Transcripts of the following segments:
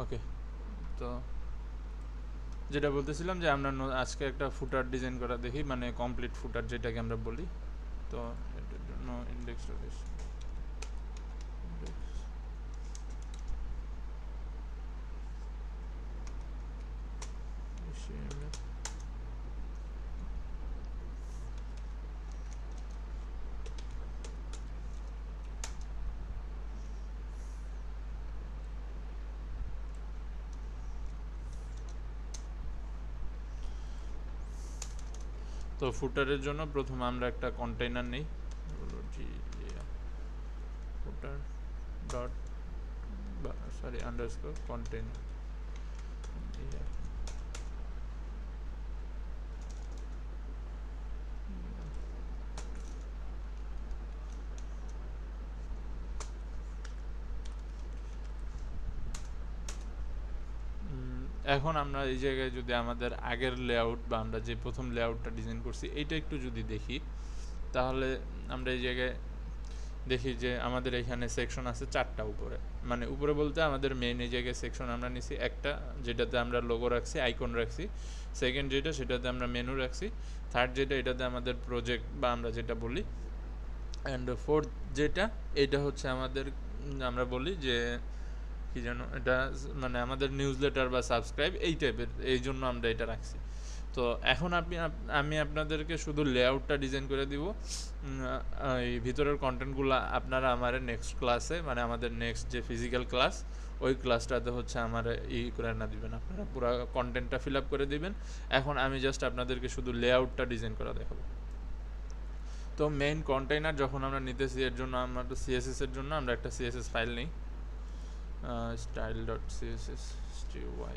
ওকে, তো যেটা বলতেছিলাম যে আমরা আজকে একটা ফুটার ডিজাইন করা দেখি, মানে কমপ্লিট ফুটার যেটাকে আমরা বলি। তো এটার জন্য ইন্ডেক্স তো ফুটারের জন্য প্রথমে আমরা একটা কন্টেইনার নেই, ফুটার ডট সরি আন্ডারস্কোর কন্টেইনার। এখন আমরা এই জায়গায় যদি আমাদের আগের লেআউট বা আমরা যে প্রথম লেআউটটা ডিজাইন করছি এইটা একটু যদি দেখি, তাহলে আমরা এই জায়গায় দেখি যে আমাদের এখানে সেকশন আছে 4টা উপরে, মানে উপরে বলতে আমাদের মেইন এই জায়গায় সেকশন আমরা নিছি একটা, যেটাতে আমরা লোগো রাখছি, আইকন রাখছি। সেকেন্ড যেটা, সেটাতে আমরা মেনু রাখছি। থার্ড যেটা, এটাতে আমাদের প্রজেক্ট বা আমরা যেটা বলি। অ্যান্ড ফোর্থ যেটা, এটা হচ্ছে আমাদের আমরা বলি যে কি যেন এটা, মানে আমাদের নিউজ লেটার বা সাবস্ক্রাইব এই টাইপের, এই জন্য আমরা এটা রাখছি। তো এখন আমি আপনাদেরকে শুধু লেআউটটা ডিজাইন করে দিব। এই ভিতরের কন্টেন্টগুলো আপনারা আমার নেক্সট ক্লাসে, মানে আমাদের নেক্সট যে ফিজিক্যাল ক্লাস, ওই ক্লাসটাতে হচ্ছে আমার করে না দিবেন, আপনারা পুরো কন্টেন্টটা ফিল আপ করে দিবেন। এখন আমি জাস্ট আপনাদেরকে শুধু লেআউটটা ডিজাইন করা দেখাবো। তো মেইন কন্টেইনার যখন আমরা নিতেছি, এর জন্য আমরা সিএসএস এর জন্য আমরা একটা সিএসএস ফাইল নিই, style.css, style.css,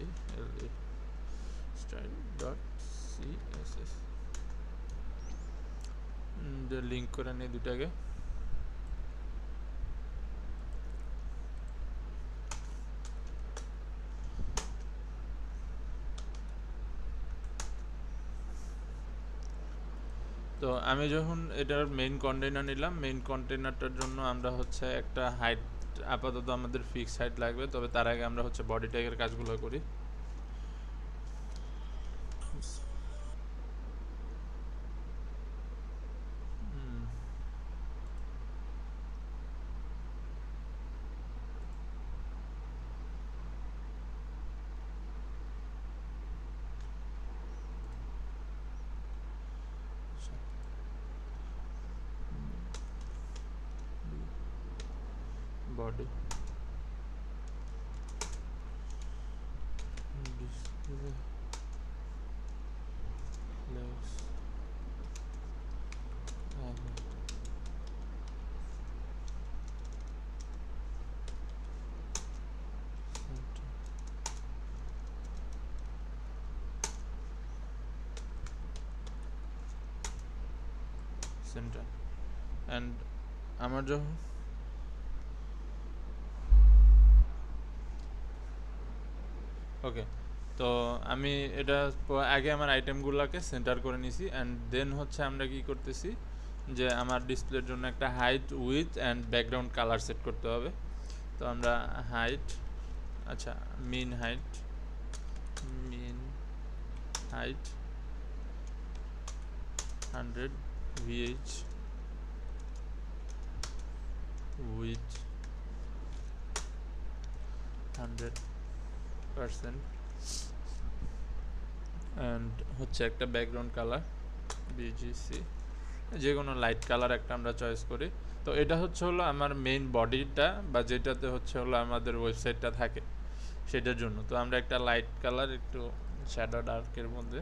লিঙ্ক করে নিই দুটাকে। তো আমি যখন এটার মেইন কন্টেইনার নিলাম, মেইন কন্টেইনারটার জন্য আমরা হচ্ছে একটা হাইট, আপাতত আমাদের ফিক্স হাইট লাগবে, তবে তার আগে আমরা হচ্ছে বডি ট্যাগের কাজগুলো করি। Body display less centre. And আমার যখন ওকে, তো আমি এটা আগে আমার আইটেমগুলোকে সেন্টার করে নিছি। অ্যান্ড দেন হচ্ছে আমরা কি করতেছি যে আমার ডিসপ্লের জন্য একটা height, with and background colour set করতে হবে। তো আমরা হাইট, আচ্ছা মিন হাইট 100 VH, উইথ 100%, অ্যান্ড হচ্ছে একটা ব্যাকগ্রাউন্ড কালার BGC, যে কোনো লাইট কালার একটা আমরা চয়েস করি। তো এটা হচ্ছে হলো আমার মেইন বডিটা, বা যেটাতে হচ্ছে হলো আমাদের ওয়েবসাইটটা থাকে সেটার জন্য। তো আমরা একটা লাইট কালার, একটু শ্যাডো ডার্কের মধ্যে,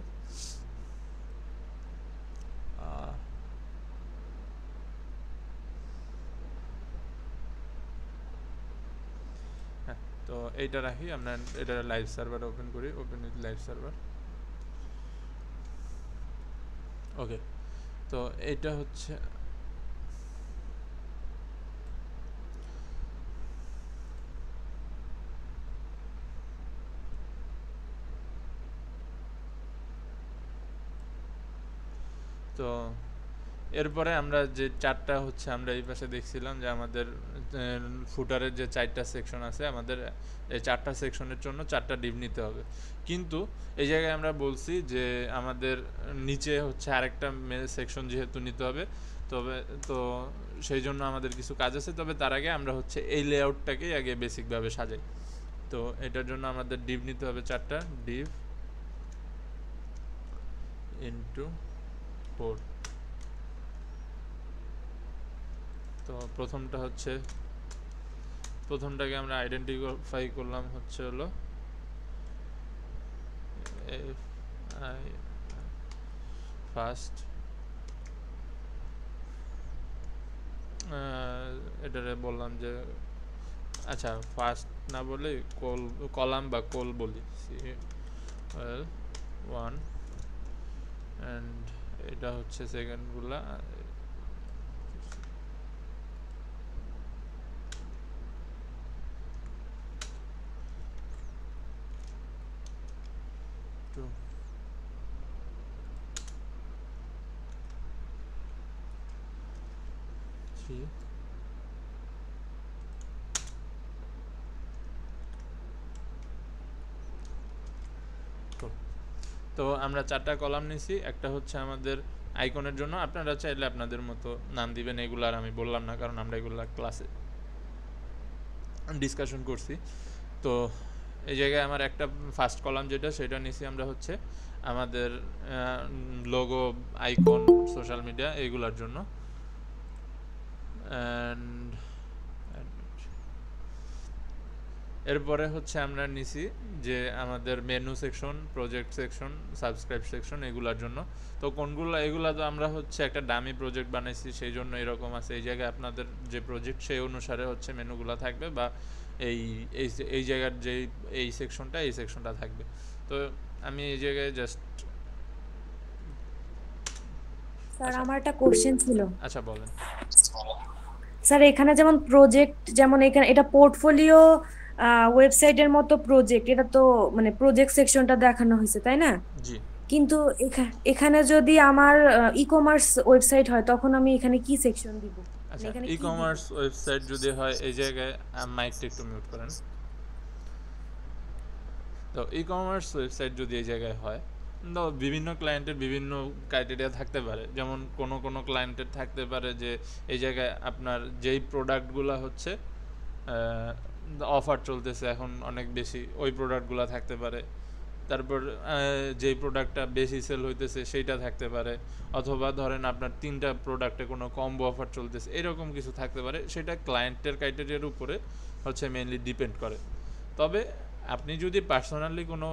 হ্যাঁ, তো এইটা রাখি। আমরা এটা লাইভ সার্ভার ওপেন করি, ওপেন উইথ লাইভ সার্ভার। ওকে, তো এইটা হচ্ছে তো এরপরে আমরা যে চারটা হচ্ছে আমরা এই পাশে দেখছিলাম যে আমাদের ফুটারের যে চারটা সেকশন আছে, আমাদের এই চারটা সেকশনের জন্য চারটা ডিভ নিতে হবে। কিন্তু এই জায়গায় আমরা বলছি যে আমাদের নিচে হচ্ছে আরেকটা সেকশন যেহেতু নিতে হবে, তবে তো সেই জন্য আমাদের কিছু কাজ আছে। তবে তার আগে আমরা হচ্ছে এই লেআউটটাকেই আগে বেসিকভাবে সাজাই। তো এটার জন্য আমাদের ডিভ নিতে হবে চারটা, ডিভ ইনটু 4। তো প্রথমটাকে আমরা আইডেন্টিফাই করলাম হচ্ছে হলো এফ আই ফার্স্ট, এটারে বললাম যে আচ্ছা ফার্স্ট না বলে কলাম বা কোল বলি, ওয়ান, অ্যান্ড এটা হচ্ছে সেকেন্ডগুলা, টু, থ্রি, ফোর। তো আমরা চারটা কলাম নিছি। একটা হচ্ছে আমাদের আইকনের জন্য, আপনারা চাইলে আপনাদের মতো নাম দিবেন, এগুলো আর আমি বললাম না কারণ আমরা এগুলো ক্লাসে ডিসকাশন করছি। তো এই জায়গায় আমার একটা ফার্স্ট কলাম যেটা সেটা নিছি আমরা হচ্ছে আমাদের লোগো, আইকন, সোশ্যাল মিডিয়া এইগুলোর জন্য। অ্যান্ড এরপরে হচ্ছে আমরা নিছি যে আমাদের menu section, project section, subscribe section এগুলোর জন্য। তো কোনগুলো, এগুলো তো আমরা হচ্ছে একটা ডামি প্রজেক্ট বানাইছি, সেই জন্য এরকম আছে। এই জায়গায় আপনাদের যে প্রজেক্ট সেই অনুসারে হচ্ছে মেনুগুলো থাকবে, বা এই এই এই জায়গার যে এই সেকশনটা থাকবে। তো আমি এই জায়গায় জাস্ট স্যার আচ্ছা আমার একটা কোশ্চেন ছিল। আচ্ছা বলেন। স্যার এখানে যেমন প্রজেক্ট, যেমন এখানে এটা পোর্টফোলিও ওয়েবসাইটের মতো প্রজেক্ট, এটা তো মানে প্রজেক্ট সেকশনটা দেখানো হয়েছে তাই না? জি কিন্তু এখানে যদি আমার ই কমার্স ওয়েবসাইট হয় তখন আমি এখানে কি সেকশন দিব, মানে আচ্ছা, এখানে ই কি দিব? কমার্স ওয়েবসাইট যদি হয় এই জায়গায় মাইকটা একটু মিউট করেন। তো ই কমার্স ওয়েবসাইট যদি এই জায়গায় হয়, তো বিভিন্ন ক্লায়েন্টের বিভিন্ন ক্রাইটেরিয়া থাকতে পারে। যেমন কোনো ক্লায়েন্টের থাকতে পারে যে এই জায়গায় আপনার যেই প্রোডাক্টগুলো হচ্ছে অফার চলতেছে এখন অনেক বেশি, ওই প্রোডাক্টগুলো থাকতে পারে। তারপর যেই প্রোডাক্টটা বেশি সেল হইতেছে সেইটা থাকতে পারে। অথবা ধরেন আপনার 3টা প্রোডাক্টে কোনো কম্বো অফার চলতেছে, এরকম কিছু থাকতে পারে। সেটা ক্লায়েন্টের ক্রাইটেরিয়ার উপরে হচ্ছে মেইনলি ডিপেন্ড করে। তবে আপনি যদি পার্সোনালি কোনো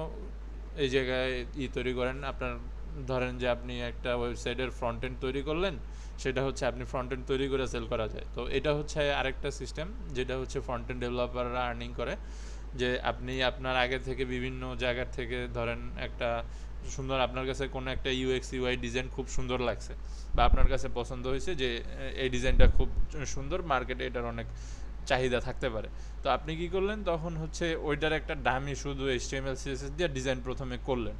এই জায়গায় তৈরি করেন, আপনার ধরেন যে আপনি একটা ওয়েবসাইটের ফ্রন্ট এন্ড তৈরি করলেন, সেটা হচ্ছে আপনি ফ্রন্ট এন্ড তৈরি করে সেল করা যায়। তো এটা হচ্ছে আরেকটা সিস্টেম যেটা হচ্ছে ফ্রন্ট এন্ড ডেভেলপাররা আর্নিং করে। যে আপনি আপনার আগে থেকে বিভিন্ন জায়গার থেকে ধরেন একটা সুন্দর, আপনার কাছে কোনো একটা ইউএক্স ইউআই ডিজাইন খুব সুন্দর লাগছে, বা আপনার কাছে পছন্দ হয়েছে যে এই ডিজাইনটা খুব সুন্দর, মার্কেটে এটার অনেক চাহিদা থাকতে পারে। তো আপনি কি করলেন, তখন হচ্ছে ওইটার একটা ডামি শুধু এইচটিএমএল সিএসএস দিয়ে ডিজাইন প্রথমে করলেন।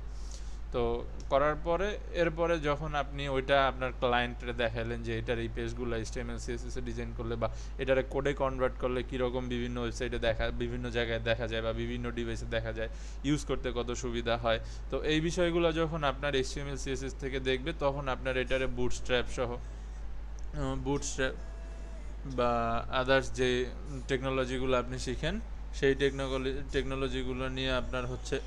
তো করার পরে এরপরে যখন আপনি ওইটা আপনার ক্লায়েন্টে দেখালেন যে এটার এই পেজগুলো এইচটিএমএল সিএসএস এ ডিজাইন করলে বা এটারে কোডে কনভার্ট করলে কীরকম বিভিন্ন ওয়েবসাইটে বিভিন্ন জায়গায় দেখা যায় বা বিভিন্ন ডিভাইসে দেখা যায়, ইউজ করতে কত সুবিধা হয়। তো এই বিষয়গুলো যখন আপনার এইচটিএমএল সিএসএস থেকে দেখবে, তখন আপনার এটারে বুটস্ট্র্যাপ সহ বুটস্ট্র্যাপ বা আদার্স যে টেকনোলজিগুলো আপনি শিখেন, সেই টেকনোলজিগুলো নিয়ে আপনার হচ্ছে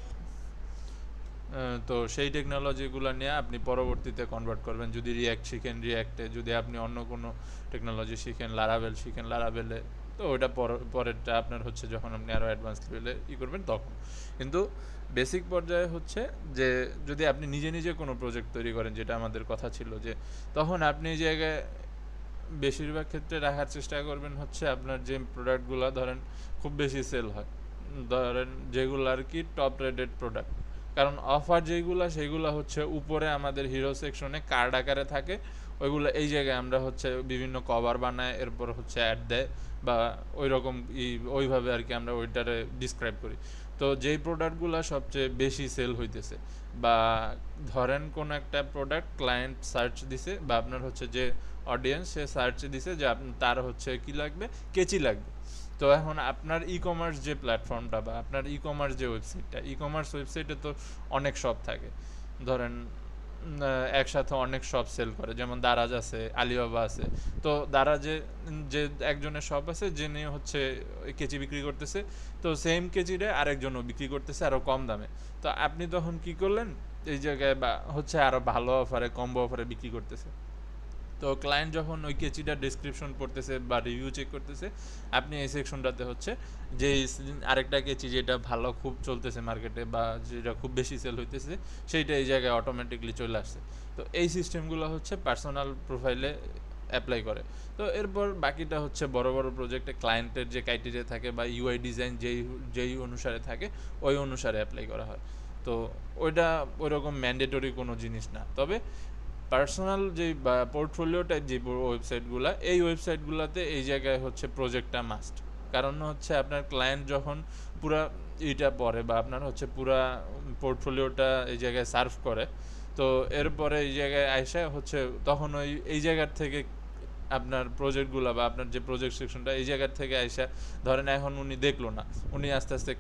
তো সেই টেকনোলজিগুলো নিয়ে আপনি পরবর্তীতে কনভার্ট করবেন। যদি রিয়াক্ট শিখেন, রিয়াক্টে, যদি আপনি অন্য কোনো টেকনোলজি শিখেন, লারাভেল শিখেন, লারাভেলে, তো ওইটা পরেরটা আপনার হচ্ছে যখন আপনি আরও অ্যাডভান্স লেভেলে করবেন তখন। কিন্তু বেসিক পর্যায়ে হচ্ছে যে যদি আপনি নিজে নিজে কোনো প্রজেক্ট তৈরি করেন, যেটা আমাদের কথা ছিল, যে তখন আপনি এই জায়গায় বেশিরভাগ ক্ষেত্রে রাখার চেষ্টা করবেন হচ্ছে আপনার যে প্রোডাক্টগুলো ধরেন খুব বেশি সেল হয়, ধরেন যেগুলো আর কি টপ রেটেড প্রোডাক্ট। কারণ অফার যেগুলো সেগুলো হচ্ছে উপরে আমাদের হিরো সেকশনে কার্ড আকারে থাকে, ওইগুলো এই জায়গায় আমরা হচ্ছে বিভিন্ন কভার বানাই, এরপর হচ্ছে অ্যাড দেয় বা ওই রকম ওইভাবে আর কি আমরা ওইটারে ডিসক্রাইব করি। তো যেই প্রোডাক্টগুলো সবচেয়ে বেশি সেল হইতেছে, বা ধরেন কোন একটা প্রোডাক্ট ক্লায়েন্ট সার্চ দিছে বা আপনার হচ্ছে যে অডিয়েন্স সে সার্চ দিছে যে তার হচ্ছে কি লাগবে, কেচি লাগবে। তো এখন আপনার ই কমার্স যে প্ল্যাটফর্মটা বা আপনার ই কমার্স যে ওয়েবসাইটটা, ই কমার্স ওয়েবসাইটে তো অনেক শপ থাকে, ধরেন একসাথে অনেক শপ সেল করে, যেমন দারাজ আছে, আলিবাবা আছে। তো দারাজে যে একজনের শপ আছে যিনি হচ্ছে কেচি বিক্রি করতেছে, তো সেম কেচিটা আরেকজনও বিক্রি করতেছে আরও কম দামে। তো আপনি তখন কি করলেন, এই জায়গায় বা হচ্ছে আরও ভালো অফারে, কম্বো অফারে বিক্রি করতেছে। তো ক্লায়েন্ট যখন ওই কেচিটার ডেসক্রিপশন পড়তেছে বা রিভিউ চেক করতেছে, আপনি এই সেকশনটাতে হচ্ছে যে আরেকটা কেচি যেটা ভালো খুব চলতেছে মার্কেটে বা যেটা খুব বেশি সেল হইতেছে, সেইটা এই জায়গায় অটোমেটিকলি চলে আসছে। তো এই সিস্টেমগুলো হচ্ছে পার্সোনাল প্রোফাইলে অ্যাপ্লাই করে। তো এরপর বাকিটা হচ্ছে বড় বড় প্রজেক্টে ক্লায়েন্টের যে ক্রাইটেরিয়া থাকে বা ইউআই ডিজাইন যেই অনুসারে থাকে ওই অনুসারে অ্যাপ্লাই করা হয়। তো ওইটা ওইরকম ম্যান্ডেটরি কোনো জিনিস না। তবে পার্সোনাল যে বা পোর্টফোলিও টাইপ যে ওয়েবসাইটগুলো, এই ওয়েবসাইটগুলোতে এই জায়গায় হচ্ছে প্রজেক্টটা মাস্ট। কারণ হচ্ছে আপনার ক্লায়েন্ট যখন পুরা এইটা পড়ে বা আপনার হচ্ছে পুরা পোর্টফোলিওটা এই জায়গায় সার্ভ করে, তো এরপরে এই জায়গায় আইসা হচ্ছে তখন এই জায়গার থেকে আপনার প্রজেক্টগুলো বা আপনার যে প্রজেক্ট সেকশনটা এই জায়গার থেকে আইসা, ধরেন এখন উনি দেখলো না, উনি আস্তে আস্তে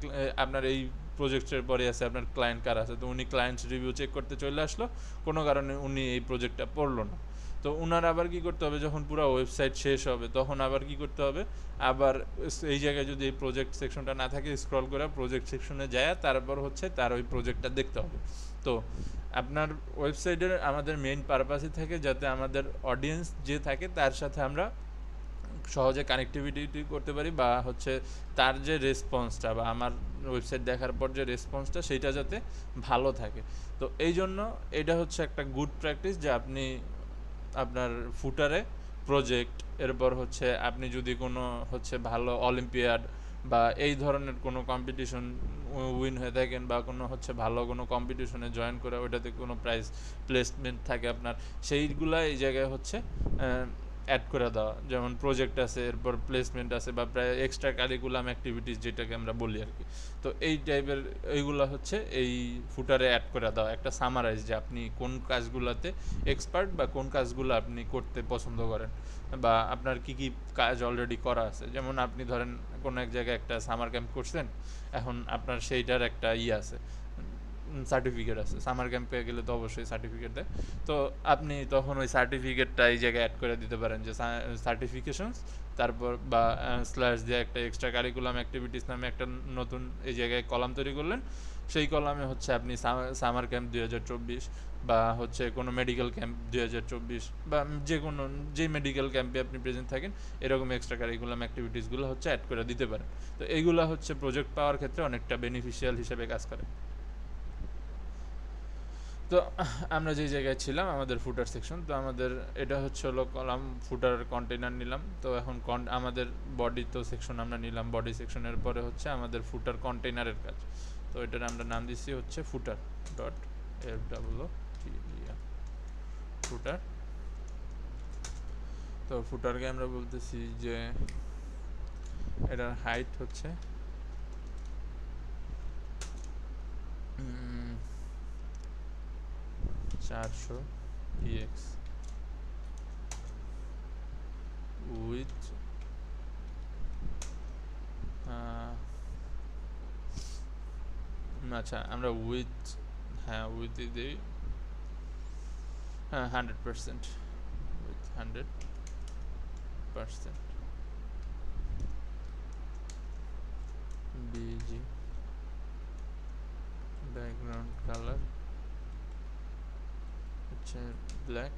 আপনার এই প্রজেক্টের পরে আছে আপনার ক্লায়েন্ট কার আছে, তো উনি ক্লায়েন্টস রিভিউ চেক করতে চলে আসলো, কোনো কারণে উনি এই প্রজেক্টটা পড়লো না। তো উনার আবার কি করতে হবে, যখন পুরো ওয়েবসাইট শেষ হবে তখন আবার কি করতে হবে, আবার এই জায়গায় যদি এই প্রজেক্ট সেকশনটা না থাকে, স্ক্রল করে প্রজেক্ট সেকশনে যায় তারপর হচ্ছে তার ওই প্রজেক্টটা দেখতে হবে। তো আপনার ওয়েবসাইটের আমাদের মেইন পারপাসই থাকে যাতে আমাদের অডিয়েন্স যে থাকে তার সাথে আমরা সহজে কানেক্টিভিটি করতে পারি, বা হচ্ছে তার যে রেসপন্সটা বা আমার ওয়েবসাইট দেখার পর যে রেসপন্সটা সেইটা যাতে ভালো থাকে। তো এই জন্য এটা হচ্ছে একটা গুড প্র্যাকটিস যে আপনি আপনার ফুটারে প্রজেক্ট, এরপর হচ্ছে আপনি যদি কোনো হচ্ছে ভালো অলিম্পিয়াড বা এই ধরনের কোনো কম্পিটিশন উইন হয়ে থাকেন বা কোনো হচ্ছে ভালো কোনো কম্পিটিশনে জয়েন করে ওইটাতে কোনো প্রাইজ প্লেসমেন্ট থাকে আপনার, সেইগুলা এই জায়গায় হচ্ছে অ্যাড করে দেওয়া, যেমন প্রজেক্ট আছে, এরপর প্লেসমেন্ট আছে বা প্রায় এক্সট্রা কারিকুলাম অ্যাক্টিভিটিস যেটাকে আমরা বলি আর কি। তো এই টাইপের এইগুলো হচ্ছে এই ফুটারে অ্যাড করে দেওয়া, একটা সামারাইজ যে আপনি কোন কাজগুলোতে এক্সপার্ট বা কোন কাজগুলো আপনি করতে পছন্দ করেন বা আপনার কি কি কাজ অলরেডি করা আছে। যেমন আপনি ধরেন কোনো এক জায়গায় একটা সামার ক্যাম্প করছেন, এখন আপনার সেইটার একটা আছে, সার্টিফিকেট আছে, সামার ক্যাম্পে গেলে তো অবশ্যই সার্টিফিকেট দেয়। তো আপনি তখন ওই সার্টিফিকেটটা এই জায়গায় অ্যাড করে দিতে পারেন যে সার্টিফিকেশনস, তারপর বা স্ল্যাশ দিয়ে একটা এক্সট্রা কারিকুলাম অ্যাক্টিভিটিস নামে একটা নতুন এই জায়গায় কলাম তৈরি করলেন। সেই কলামে হচ্ছে আপনি সামার ক্যাম্প 2024 বা হচ্ছে কোনো মেডিকেল ক্যাম্প 2024 বা যে কোনো যেই মেডিকেল ক্যাম্পে আপনি প্রেজেন্ট থাকেন এরকম এক্সট্রা কারিকুলাম অ্যাক্টিভিটিসগুলো হচ্ছে অ্যাড করে দিতে পারেন। তো এইগুলো হচ্ছে প্রজেক্ট পাওয়ার ক্ষেত্রে অনেকটা বেনিফিশিয়াল হিসেবে কাজ করে। তো আমরা যেই জায়গায় ছিলাম আমাদের ফুটার সেকশন, তো আমাদের এটা হচ্ছে হলো কলাম ফুটার কন্টেইনার নিলাম। তো এখন আমাদের বডি তো সেকশন আমরা নিলাম, বডি সেকশনের পরে হচ্ছে আমাদের ফুটার কন্টেইনারের কাজ। তো এটার আমরা নাম দিচ্ছি হচ্ছে ফুটার ডট ফুটার। তো ফুটারকে আমরা বলতেছি যে এটার হাইট হচ্ছে 400 px উইথ আচ্ছা আমরা উইথ, হ্যাঁ উইথই দিই, হ্যাঁ 100%, উইথ 100% বিজি ব্যাকগ্রাউন্ড কালার হচ্ছে ব্ল্যাক,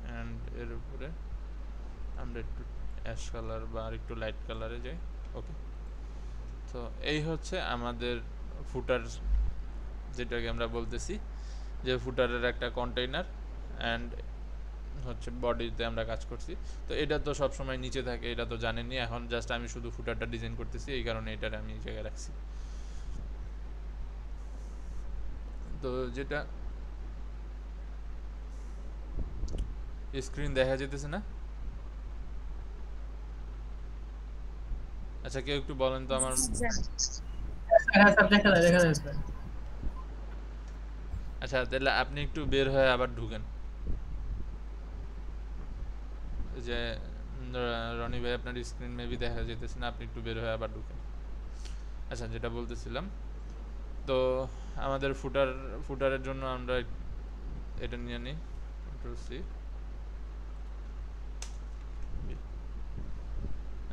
অ্যান্ড এর উপরে আমরা একটু অ্যাশ কালার বা আর একটু লাইট কালারে যাই। ওকে, তো এই হচ্ছে আমাদের ফুটার, যেটাকে আমরা বলতেছি যে ফুটারের একটা কন্টেইনার, অ্যান্ড হচ্ছে বডিতে আমরা কাজ করছি। তো এটা তো সবসময় নিচে থাকে, এটা তো জানেনই। এখন জাস্ট আমি শুধু ফুটারটা ডিজাইন করতেছি, এই কারণে এটার আমি এই জায়গায় রাখছি। তো যেটা স্ক্রিন দেখা যেতেছে না? আচ্ছা কেউ একটু বলেন তো আমার। হ্যাঁ স্যার দেখা যাচ্ছে। আচ্ছা তাহলে আপনি একটু বের হয়ে আবার ঢুকেন। যে রনি ভাই আপনার স্ক্রিন মেবি দেখা যেতেছে না, আপনি একটু বের হয়ে আবার ঢুকেন। আচ্ছা যেটা বলতেছিলাম, তো আমাদের ফুটারের জন্য আমরা এটা নিয়ে নিই, কন্ট্রোল সি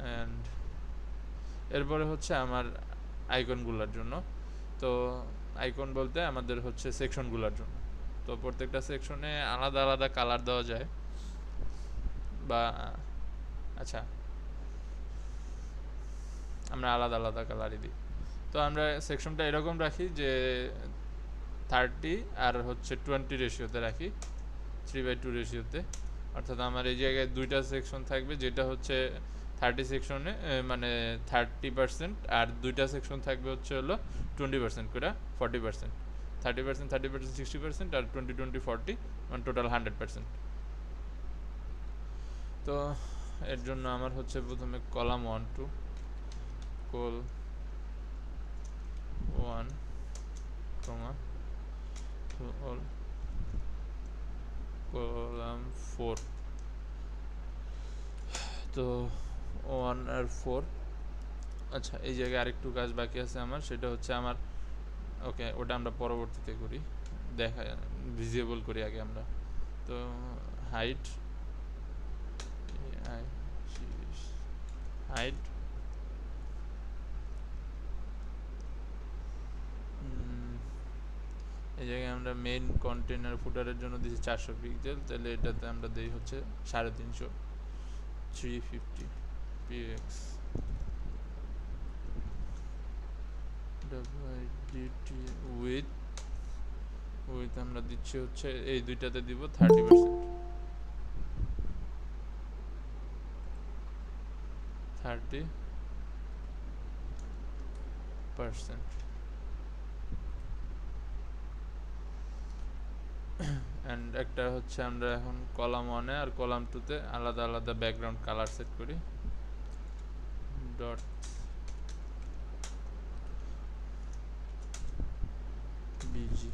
অ্যান্ড এরপরে হচ্ছে আমার আইকনগুলোর জন্য। তো আইকন বলতে আমাদের হচ্ছে সেকশনগুলোর জন্য। তো প্রত্যেকটা সেকশনে আলাদা আলাদা কালার দেওয়া যায় বা আচ্ছা আমরা আলাদা আলাদা কালারই দিই। তো আমরা সেকশনটা এরকম রাখি যে 30 আর হচ্ছে 20 রেশিওতে রাখি, 3/2 রেশিওতে। অর্থাৎ আমার এই জায়গায় দুইটা সেকশন থাকবে, যেটা হচ্ছে 30 সেকশনে মানে 30%, আর দুইটা সেকশন থাকবে হচ্ছে হলো 20% করে 40%, 30%, 30%, 60%, আর 20, 40 মানে টোটাল 100%। তো এর জন্য আমার হচ্ছে প্রথমে কলাম 1 2 কল 1 কমা অল কলাম 4। তো 1 আর 4। আচ্ছা এই জায়গায় আরেকটু কাজ বাকি আছে আমার, সেটা হচ্ছে আমার ওকে ওটা আমরা পরবর্তীতে করি, দেখা ভিজিবল করি আগে আমরা। তো হাইট হাইট এই জায়গায় আমরা মেইন কন্টেনার ফুটারের জন্য দিচ্ছি 400 পিক্সেল, তাহলে এটাতে আমরা দিই হচ্ছে 350, 350 px উইথ আমরা দিচ্ছি হচ্ছে এই দুইটাতে দিব 30%, 30%। অ্যান্ড একটা হচ্ছে আমরা এখন কলাম 1 আর কলাম 2-তে আলাদা আলাদা ব্যাকগ্রাউন্ড কালার সেট করি। Dot busy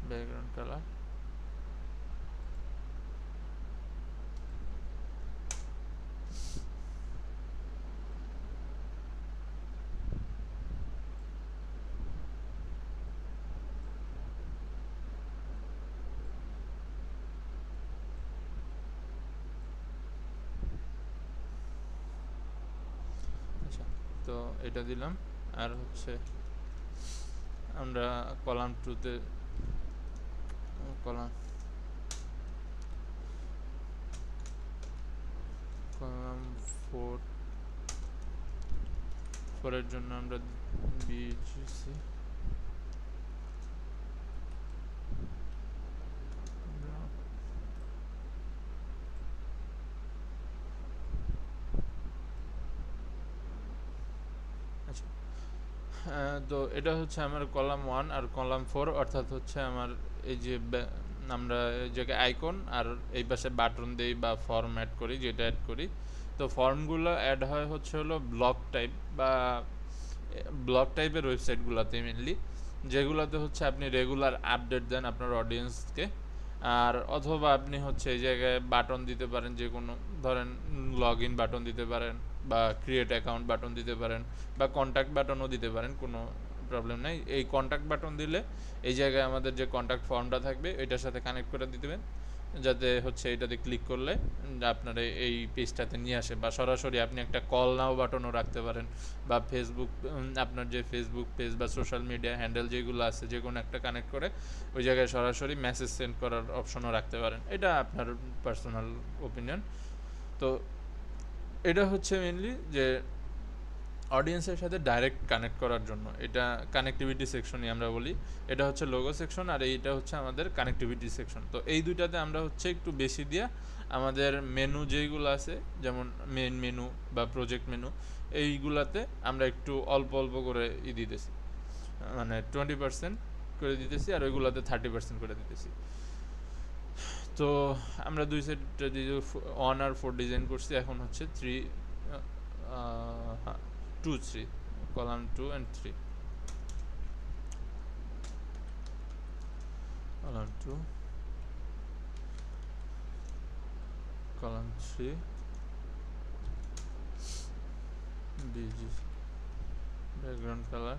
background colour. আচ্ছা তো এটা দিলাম। আর হচ্ছে আমরা কলাম 2-তে কলাম 4 এর জন্য আমরা বিজিসি তো এটা হচ্ছে আমার কলাম 1 আর কলাম 4, অর্থাৎ হচ্ছে আমার এই যে আমরা এই জায়গায় আইকন আর এই পাশে বাটন দেই বা ফর্ম অ্যাড করি, যেটা অ্যাড করি। তো ফর্মগুলো অ্যাড হয় হচ্ছে হলো ব্লক টাইপ বা ব্লক টাইপের ওয়েবসাইটগুলোতে মেনলি, যেগুলোতে হচ্ছে আপনি রেগুলার আপডেট দেন আপনার অডিয়েন্সকে। আর অথবা আপনি হচ্ছে এই জায়গায় বাটন দিতে পারেন, যে কোনো ধরেন লগ ইন বাটন দিতে পারেন বা ক্রিয়েট অ্যাকাউন্ট বাটন দিতে পারেন বা কন্ট্যাক্ট বাটনও দিতে পারেন, কোনো প্রবলেম নাই। এই কন্ট্যাক্ট বাটন দিলে এই জায়গায় আমাদের যে কন্ট্যাক্ট ফর্মটা থাকবে এটার সাথে কানেক্ট করে দিবেন, যাতে হচ্ছে এটাতে ক্লিক করলে আপনার এই পেজটাতে নিয়ে আসে। বা সরাসরি আপনি একটা কল নাও বাটনও রাখতে পারেন, বা ফেসবুক আপনার যে ফেসবুক পেজ বা সোশ্যাল মিডিয়া হ্যান্ডেল যেগুলো আছে যে কোনো একটা কানেক্ট করে ওই জায়গায় সরাসরি মেসেজ সেন্ড করার অপশনও রাখতে পারেন। এটা আপনার পার্সোনাল ওপিনিয়ন। তো এটা হচ্ছে মেনলি যে অডিয়েন্সের সাথে ডাইরেক্ট কানেক্ট করার জন্য, এটা কানেক্টিভিটি সেকশনই আমরা বলি। এটা হচ্ছে লোগো সেকশন আর এইটা হচ্ছে আমাদের কানেক্টিভিটি সেকশন। তো এই দুইটাতে আমরা হচ্ছে একটু বেশি দিয়া আমাদের মেনু যেইগুলো আছে, যেমন মেন মেনু বা প্রজেক্ট মেনু, এইগুলাতে আমরা একটু অল্প অল্প করে দিতেছি, মানে 20% করে দিতেছি আর ওইগুলোতে 30% করে দিতেছি। তো আমরা দুই সেট 1 আর 4 ডিজাইন করছি, এখন হচ্ছে 3 2 3 column 2 and 3 column 2 column 3 BGC background colour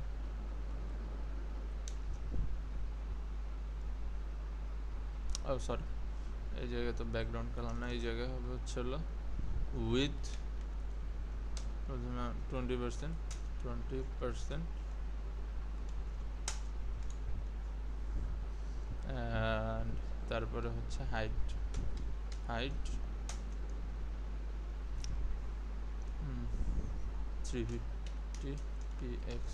sorry এই জায়গায় তো ব্যাকগ্রাউন্ড কালার না, এই জায়গায় হবে হচ্ছে হলো উইথ 20% and তারপরে হচ্ছে হাইট 350 px।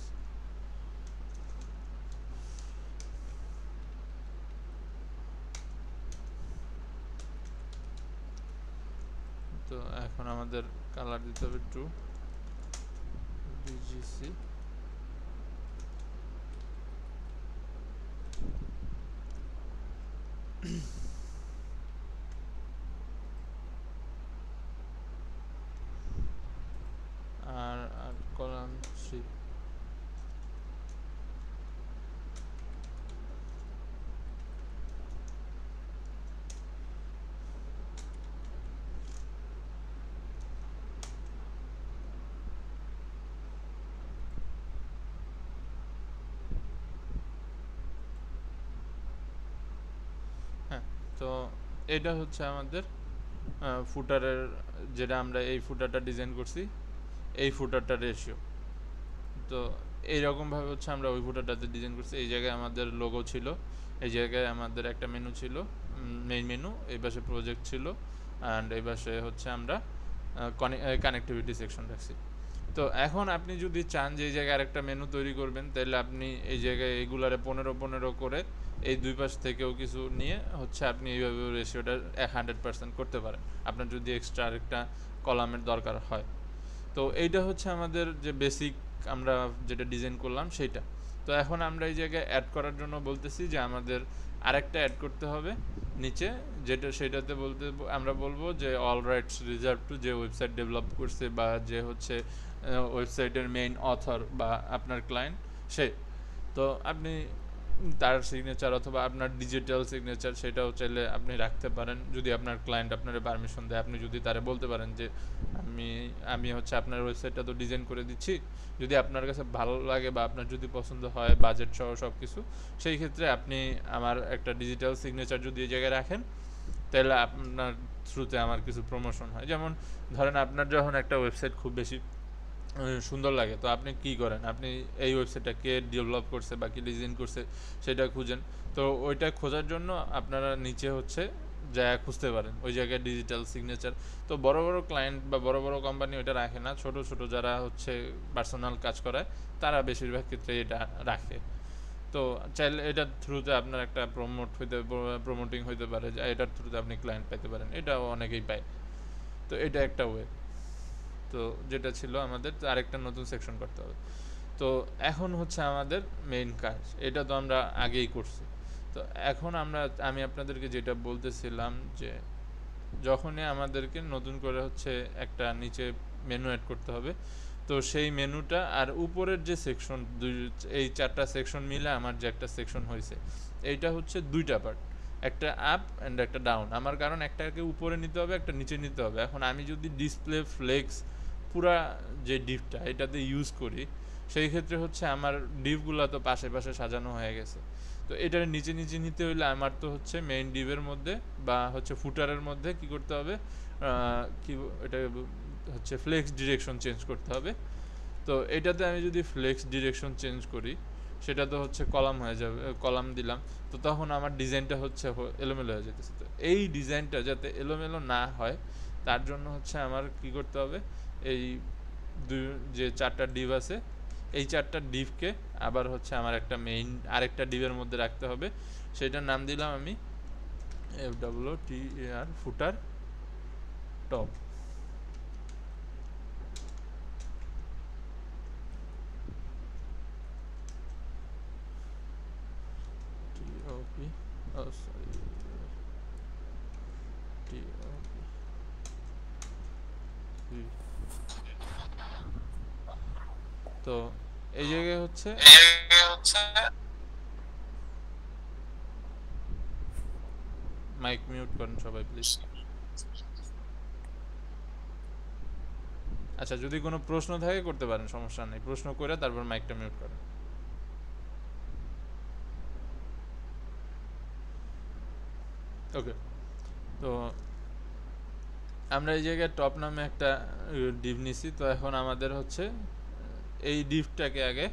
তো এখন আমাদের কালার দিতে হবে টু BGC আর কলাম 3 হ্যাঁ। তো এটা হচ্ছে আমাদের ফুটারের, যেটা আমরা এই ফুটারটা ডিজাইন করছি এই ফুটারটা রেশিও। তো এইরকমভাবে হচ্ছে আমরা ওই ফুটারটাতে ডিজাইন করছি। এই জায়গায় আমাদের লোগো ছিল, এই জায়গায় আমাদের একটা মেনু ছিল, মেইন মেনু, এই পাশে প্রজেক্ট ছিল, অ্যান্ড এই পাশে হচ্ছে আমরা কানেক্টিভিটি সেকশন রাখছি। তো এখন আপনি যদি চান যে এই জায়গায় আরেকটা মেনু তৈরি করবেন, তাহলে আপনি এই জায়গায় এইগুলারে 15 করে এই দুই পাশ থেকেও কিছু নিয়ে হচ্ছে আপনি এইভাবে রেশিওটা 100% করতে পারেন, আপনার যদি এক্সট্রা আরেকটা কলামের দরকার হয়। তো এইটা হচ্ছে আমাদের যে বেসিক আমরা যেটা ডিজাইন করলাম সেইটা। তো এখন আমরা এই জায়গায় অ্যাড করার জন্য বলতেছি যে আমাদের আরেকটা অ্যাড করতে হবে নিচে, যেটা সেটাতে আমরা বলবো যে অল রাইটস রিজার্ভ টু যে ওয়েবসাইট ডেভেলপ করছে বা যে হচ্ছে ওয়েবসাইটের মেইন অথর বা আপনার ক্লায়েন্ট সে। তো আপনি তার সিগনেচার অথবা আপনার ডিজিটাল সিগনেচার সেটাও চাইলে আপনি রাখতে পারেন, যদি আপনার ক্লায়েন্ট আপনার পারমিশন দেয়। আপনি যদি তারে বলতে পারেন যে আমি হচ্ছে আপনার ওয়েবসাইটটা তো ডিজাইন করে দিচ্ছি, যদি আপনার কাছে ভালো লাগে বা আপনার যদি পছন্দ হয় বাজেট সহ সব কিছু, সেই ক্ষেত্রে আপনি আমার একটা ডিজিটাল সিগনেচার যদি এই জায়গায় রাখেন, তাহলে আপনার থ্রুতে আমার কিছু প্রমোশন হয়। যেমন ধরেন আপনার যখন একটা ওয়েবসাইট খুব বেশি সুন্দর লাগে, তো আপনি কি করেন, আপনি এই ওয়েবসাইটটা কে ডেভেলপ করছে বা কি ডিজাইন করছে সেটা খুঁজেন। তো ওইটা খোঁজার জন্য আপনারা নিচে হচ্ছে যা খুঁজতে পারেন ওই জায়গায় ডিজিটাল সিগনেচার। তো বড় বড় ক্লায়েন্ট বা বড় বড় কোম্পানি ওইটা রাখে না, ছোট ছোট যারা হচ্ছে পার্সোনাল কাজ করায় তারা বেশিরভাগ ক্ষেত্রে এটা রাখে। তো চাইলে এটার থ্রুতে আপনার একটা প্রমোটিং হইতে পারে, যে এটার থ্রুতে আপনি ক্লায়েন্ট পেতে পারেন, এটাও অনেকেই পায়। তো এটা একটা ওয়ে। তো যেটা ছিল আমাদের আরেকটা নতুন সেকশন করতে হবে। তো এখন হচ্ছে আমাদের মেইন কাজ, এটা তো আমরা আগেই করছি। তো এখন আমি আপনাদেরকে যেটা বলতেছিলাম যে যখনই আমাদেরকে নতুন করে হচ্ছে একটা নিচে মেনু অ্যাড করতে হবে, তো সেই মেনুটা আর উপরের যে সেকশন এই 4টা সেকশন মিলে আমার যে একটা সেকশন হয়েছে, এইটা হচ্ছে 2টা পার্ট, একটা আপ অ্যান্ড একটা ডাউন। আমার কারণ একটাকে উপরে নিতে হবে, একটা নিচে নিতে হবে। এখন আমি যদি ডিসপ্লে ফ্লেক্স পুরা যে ডিপটা এটাতে ইউজ করি, সেই ক্ষেত্রে হচ্ছে আমার ডিপগুলো তো পাশে পাশে সাজানো হয়ে গেছে। তো এটার নিচে নিচে নিতে হইলে আমার তো হচ্ছে মেইন ডিপের মধ্যে বা হচ্ছে ফুটারের মধ্যে কি করতে হবে, কি এটা হচ্ছে ফ্লেক্স ডিরেকশন চেঞ্জ করতে হবে। তো এটাতে আমি যদি ফ্লেক্স ডিরেকশন চেঞ্জ করি, সেটা তো হচ্ছে কলাম হয়ে যাবে, কলাম দিলাম, তো তখন আমার ডিজাইনটা হচ্ছে এলোমেলো হয়ে যেতেছে। তো এই ডিজাইনটা যাতে এলোমেলো না হয় তার জন্য হচ্ছে আমার কি করতে হবে, এই যে 4টা ডিপ আছে এই 4টা ডিপকে আবার হচ্ছে আমার একটা মেইন আরেকটা ডিপের মধ্যে রাখতে হবে। সেটার নাম দিলাম আমি FWTAR ফুটার টপ। তো এই জায়গায় হচ্ছে মাইক মিউট করেন সবাই প্লিজ। আচ্ছা, যদি কোনো প্রশ্ন থাকে করতে পারেন, সমস্যা নেই, প্রশ্ন করে তারপর মাইকটা মিউট করেন। ওকে, তো আমরা এই জায়গায় টপ নামে একটা ডিভ নিছি। তো এখন আমাদের হচ্ছে এই ডিভটাকে আগে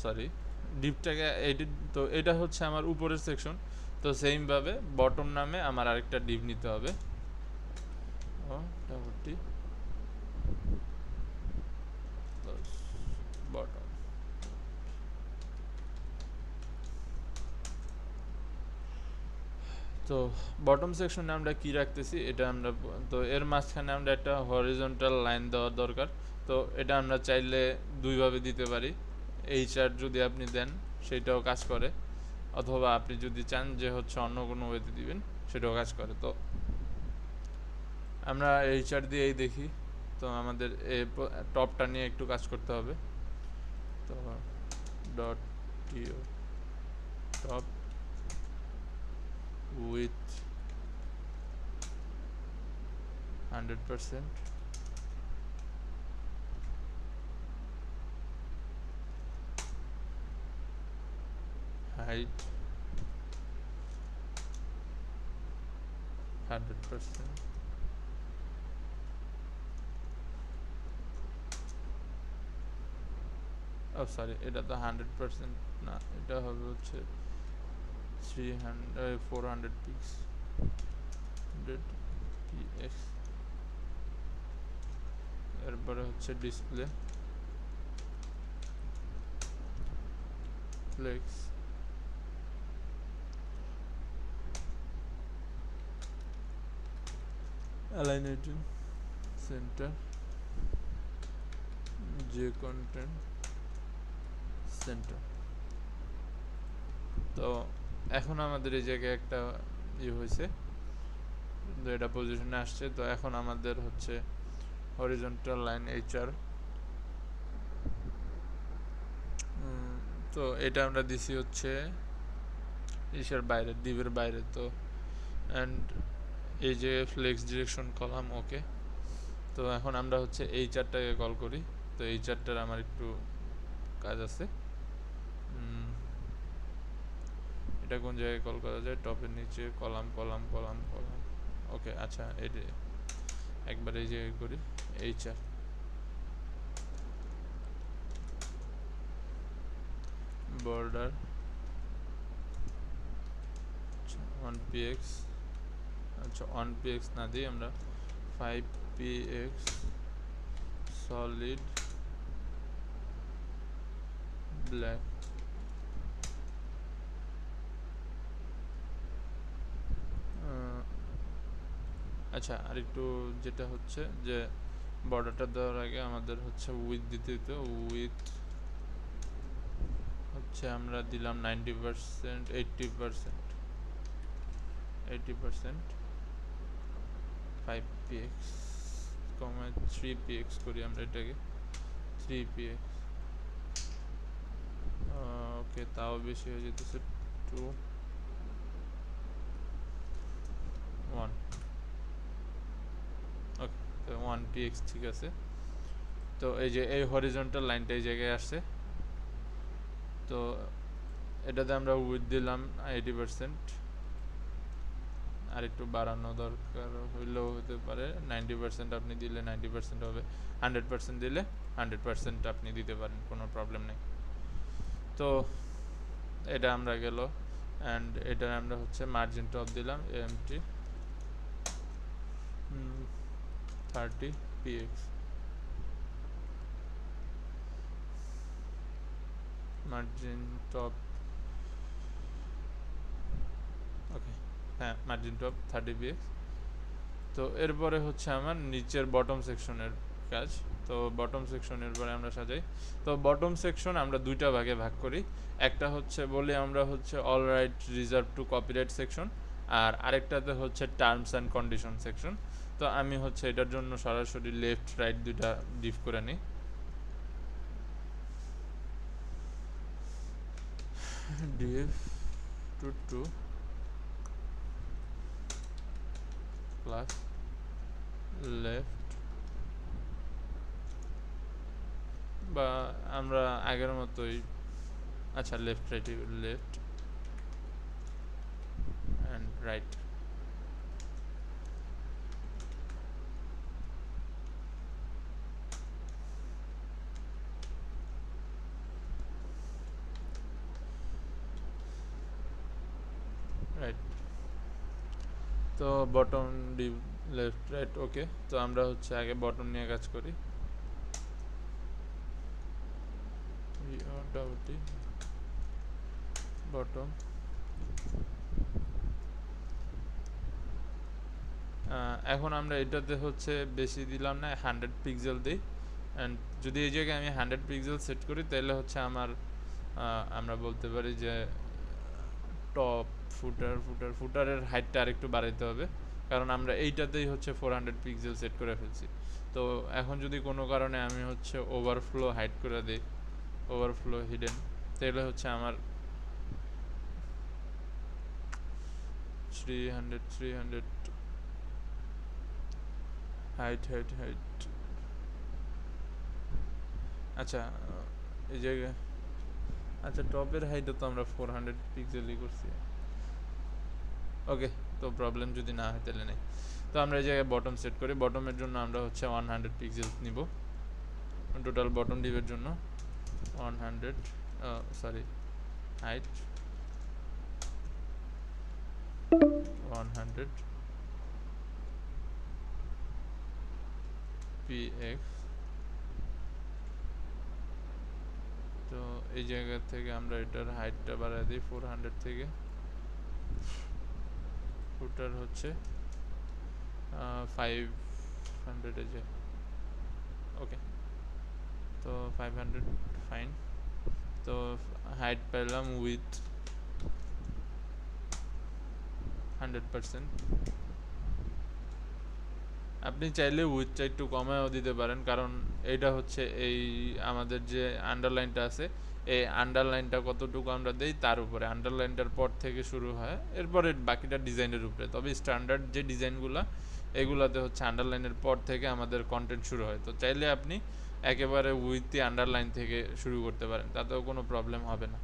সরি ডিভটাকে এডিট, তো এটা হচ্ছে আমার উপরের সেকশন। তো সেমভাবে বটম নামে আমার আরেকটা ডিভ নিতে হবে। বটম, তো বটম সেকশনে আমরা কি রাখতেছি এটা আমরা, তো এর মাঝখানে আমরা একটা হরিজন্টাল লাইন দেওয়া দরকার। তো এটা আমরা চাইলে দুইভাবে দিতে পারি। এই চার্ট যদি আপনি দেন সেটাও কাজ করে, অথবা আপনি যদি চান যে হচ্ছে অন্য কোনো ওয়েতে দিবেন সেটাও কাজ করে। তো আমরা এই চার্ট দিয়েই দেখি। তো আমাদের এই টপটা নিয়ে একটু কাজ করতে হবে। তো ডট টিও টপ with 100%, height 100%, ও সরি এটা তো 100% না, এটা হবে হচ্ছে 400 পিক্স 100 px। এরপরে হচ্ছে ডিসপ্লে ফ্লেক্স alignation center যে content center। তো এখন আমাদের এই জায়গায় একটা হয়েছে, তো এটা পজিশনে আসছে। তো এখন আমাদের হচ্ছে হরিজন্টাল লাইন এইচআর, তো এটা আমরা দিছি হচ্ছে ইসের বাইরে, ডিভের বাইরে। তো অ্যান্ড এই যে ফ্লেক্স ডিরেকশন কলাম, ওকে। তো এখন আমরা হচ্ছে এই চারটাকে কল করি। তো এই চারটার আমার একটু কাজ আছে। এটা কোন জায়গায় কল করা যায়? টপের নিচে কলাম কলাম কলাম কলাম, ওকে। আচ্ছা, এটা একবার এই জায়গায় করি, এই চার বর্ডার 1px, আচ্ছা 1px না দিই আমরা 5px সলিড ব্ল্যাক। আচ্ছা, আর একটু যেটা হচ্ছে যে বর্ডারটা দেওয়ার আগে আমাদের হচ্ছে উইথ দিতে হতো। উইথ হচ্ছে আমরা দিলাম 90%, 80%, 5px, 3px করি আমরা এটাকে 3px। ওকে, তাও বেশি হয়ে যেতেছে 2 1, ওকে। তো 1px ঠিক আছে। তো এই যে এই হরিজন্টাল লাইনটা এই জায়গায় আসছে। তো এটাতে আমরা উইথ দিলাম 80%, আর একটু বাড়ানো দরকার হইলেও হতে পারে। 90% আপনি দিলে 90% হবে, 100% দিলে 100% আপনি দিতে পারেন, কোনো প্রবলেম নেই। তো এটা আমরা গেল, অ্যান্ড এটা আমরা হচ্ছে মার্জিন টপ দিলাম এমটি 30px, মার্জিন টপ, ওকে, হ্যাঁ মার্জিন টপ 30px। তো এরপরে হচ্ছে আমার নিচের বটম সেকশনের কাজ। তো বটম সেকশনের পরে আমরা সাজাই। তো বটম সেকশন আমরা দুইটা ভাগে ভাগ করি। একটা হচ্ছে বলি আমরা হচ্ছে all right reserved to copyright section, আর আরেকটাতে হচ্ছে টার্মস অ্যান্ড কন্ডিশন সেকশন। তো আমি হচ্ছে এটার জন্য সরাসরি লেফট রাইট দুইটা ডিভ করে নিই। div to plus left, বা আমরা আগের মতোই, আচ্ছা left right, left and right. Right, তো bottom div left right okay. তো আমরা হচ্ছে আগে বটম নিয়ে কাজ করি। বটম, এখন আমরা এটাতে হচ্ছে বেশি দিলাম না, 100 পিক্সেল দিই। অ্যান্ড যদি এই জায়গায় আমি 100 পিক্সেল সেট করি তাহলে হচ্ছে আমার আমরা বলতে পারি যে টপ ফুটারের হাইটটা আরেকটু বাড়াইতে হবে, কারণ আমরা এইটাতেই হচ্ছে 400 পিক্সেল সেট করে ফেলছি। তো এখন যদি কোনো কারণে আমি হচ্ছে ওভারফ্লো হাইড করে দিই, ওভারফ্লো হিডেন, তাহলে হচ্ছে আমার 300 হাইট। আচ্ছা এই জায়গায়, আচ্ছা টপের হাইটও তো আমরা 400 পিক্সেলই করছি। ওকে, তো প্রবলেম যদি না হয় তাহলে নেই। তো আমরা এই জায়গায় বটম সেট করি। বটমের জন্য আমরা হচ্ছে 100 পিক্সেল নিব টোটাল বটম ডিভের জন্য। 100 সরি হাইট 100 px। তো এই জায়গা থেকে আমরা এটার হাইটটা বাড়াই দিই 400 থেকে। ফুটার হচ্ছে 500 এ যায়, ওকে। তো 500 ফাইন। তো হাইট পেলাম উইথ 100%। আপনি চাইলে উইথটা একটু কমায়ও দিতে পারেন, কারণ এইটা হচ্ছে এই আমাদের যে আন্ডারলাইনটা আছে, এই আন্ডারলাইনটা কতটুকু আমরা দেই তার উপরে, আন্ডারলাইনটার পর থেকে শুরু হয়, এরপরে বাকিটা ডিজাইনের উপরে। তবে স্ট্যান্ডার্ড যে ডিজাইনগুলো এগুলাতে হচ্ছে আন্ডারলাইনের পর থেকে আমাদের কন্টেন্ট শুরু হয়। তো চাইলে আপনি একেবারে উইথ আন্ডারলাইন থেকে শুরু করতে পারেন, তাতেও কোনো প্রবলেম হবে না।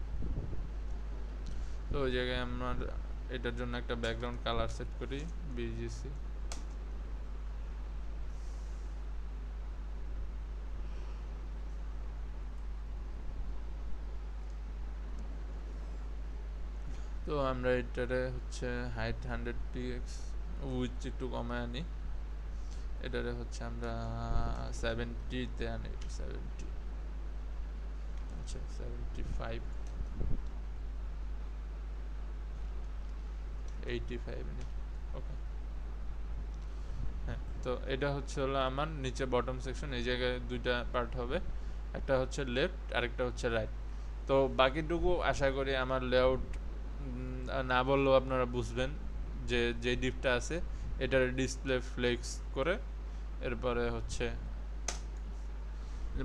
তো ওই জায়গায় আমার এটার জন্য একটা ব্যাকগ্রাউন্ড কালার সেট করি, বিজিসি। তো আমরা এটারে হচ্ছে হাইট 100 px উইথ একটু কমায় আনি। এটারে হচ্ছে আমরা 70-তে আনি, 70, আচ্ছা 75, 85 আনি, ওকে। হ্যাঁ, তো এটা হচ্ছে হলো আমার নিচে বটম সেকশন। এই জায়গায় দুইটা পার্ট হবে, একটা হচ্ছে লেফট আরেকটা হচ্ছে রাইট। তো বাকিটুকু আশা করি আমার লেআউট না বললেও আপনারা বুঝবেন, যে যে ডিপটা আছে এটার ডিসপ্লে ফ্লেক্স করে, এরপরে হচ্ছে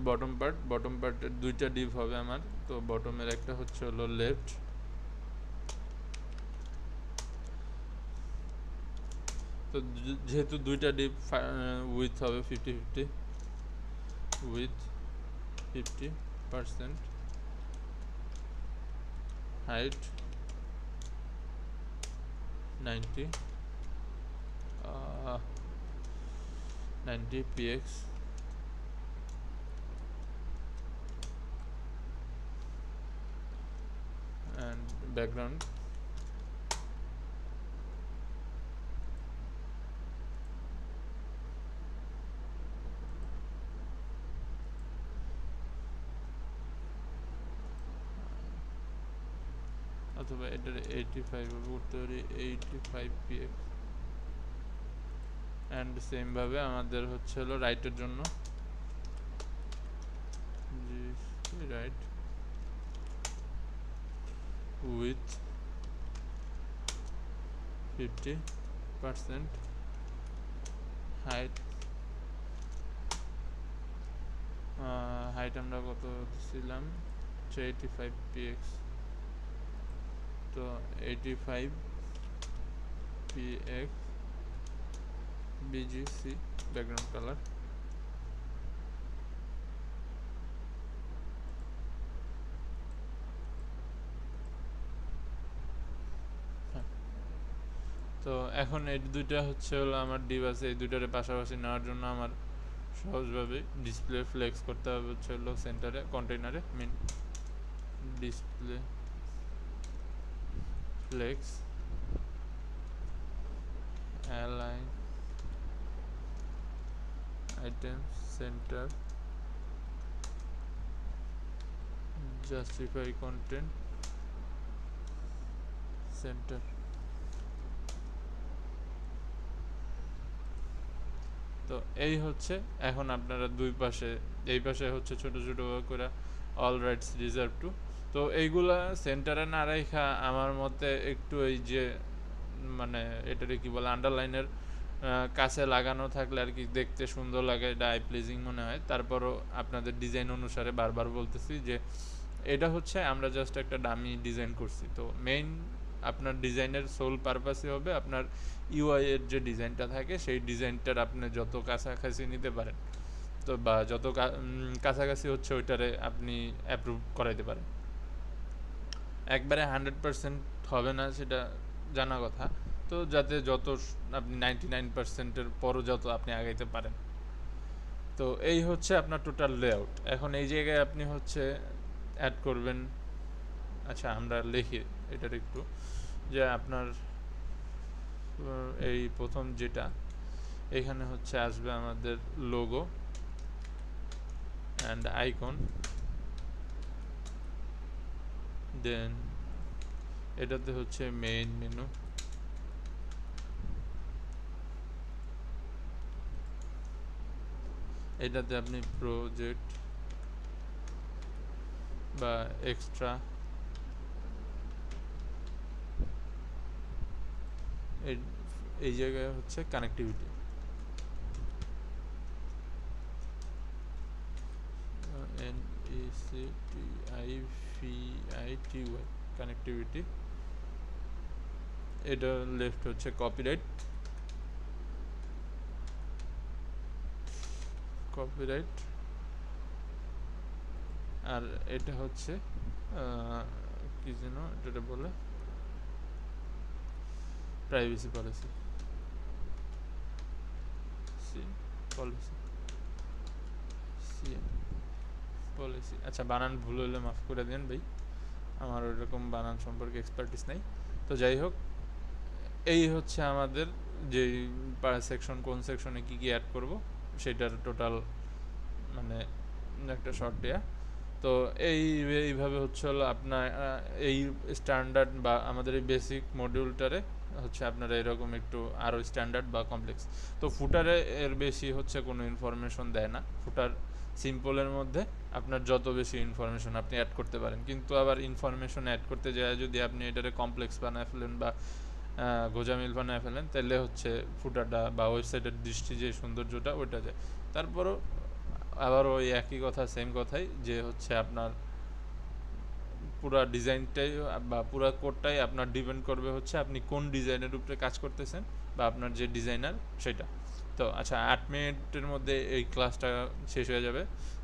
বটম পার্টের দুইটা ডিপ হবে আমার। তো বটমের একটা হচ্ছে হলো লেফট, তো যেহেতু দুইটা ডিপ উইথ হবে 50-50, with 50%, height 90 px, and background অথবা এটার 85 করতে পারি, 85 px। অ্যান্ড সেম ভাবে আমাদের হচ্ছে হলো রাইটের জন্য রাইট উইথ 50% হাইট হাইট আমরা কত ছিলাম 85 px তো 85 px bgc ব্যাকগ্রাউন্ড কালার তো এখন এই দুইটা হচ্ছে হলো আমার ডিভ আছে এই দুইটারে পাশাপাশি নেওয়ার জন্য আমার সহজভাবে ডিসপ্লে ফ্লেক্স করতে হবে হচ্ছে হলো সেন্টারে কন্টেইনারে main display flex align item center justify content center তো এই হচ্ছে এখন আপনারা দুই পাশে এই পাশে হচ্ছে ছোট ছোট করে অল রাইটস রিজার্ভ টু তো এইগুলা সেন্টারে না রেখা আমার মতে একটু এই যে মানে এটারে কি বলে আন্ডারলাইনের কাছে লাগানো থাকলে আর কি দেখতে সুন্দর লাগে এটা আই প্লিজিং মনে হয় তারপরও আপনাদের ডিজাইন অনুসারে বারবার বলতেছি যে এটা হচ্ছে আমরা জাস্ট একটা ডামি ডিজাইন করছি তো মেইন আপনার ডিজাইনের সোল পারপাসই হবে আপনার ইউআই এর যে ডিজাইনটা থাকে সেই ডিজাইনটার আপনি যত কাছাকাছি নিতে পারেন তো বা যত কাছাকাছি হচ্ছে ওইটারে আপনি অ্যাপ্রুভ করাইতে পারেন একবারে 100% হবে না সেটা জানা কথা তো যাতে যত আপনি 99%-এর পরও যত আপনি আগাইতে পারেন তো এই হচ্ছে আপনার টোটাল লেআউট এখন এই জায়গায় আপনি হচ্ছে অ্যাড করবেন আচ্ছা আমরা লিখি এটার একটু যে আপনার এই প্রথম যেটা এখানে হচ্ছে আসবে আমাদের লোগো অ্যান্ড আইকন দেন এটাতে হচ্ছে মেইন মেনু এটাতে আপনি প্রজেক্ট বা এক্সট্রা এই জায়গায় হচ্ছে কানেক্টিভিটি NECTIVITY কানেক্টিভিটি এটা লেফট হচ্ছে কপিরাইট আর এটা হচ্ছে কি যেন এটা বলে প্রাইভেসি পলিসি পলিসি আচ্ছা বানান ভুল হলে মাফ করে দেন ভাই আমার ওইরকম বানান সম্পর্কে এক্সপার্টিস নাই তো যাই হোক এই হচ্ছে আমাদের যে সেকশন কোন সেকশনে কি কি অ্যাড করব সেটার টোটাল মানে একটা শর্ট দেয়া তো এইভাবে হচ্ছে হলো আপনার এই স্ট্যান্ডার্ড বা আমাদের এই বেসিক মডিউলটারে হচ্ছে আপনারা এরকম একটু আরও স্ট্যান্ডার্ড বা কমপ্লেক্স তো ফুটারে এর বেশি হচ্ছে কোনো ইনফরমেশন দেয় না ফুটার সিম্পলের মধ্যে আপনার যত বেশি ইনফরমেশন আপনি অ্যাড করতে পারেন কিন্তু আবার ইনফরমেশন অ্যাড করতে যায় যদি আপনি এটারে কমপ্লেক্স বানায় ফেলেন বা গোজামিল বানায় ফেলেন তাহলে হচ্ছে ফুটারটা বা ওয়েবসাইটের দৃষ্টি যে সৌন্দর্যটা ওইটা যায় তারপরও আবার ওই একই কথা সেম কথাই যে হচ্ছে আপনার পুরা ডিজাইনটাই বা পুরা কোডটাই আপনার ডিপেন্ড করবে হচ্ছে আপনি কোন ডিজাইনের উপরে কাজ করতেছেন বা আপনার যে ডিজাইনার সেটা তো আচ্ছা 8 মিনিটের মধ্যে এই ক্লাসটা শেষ হয়ে যাবে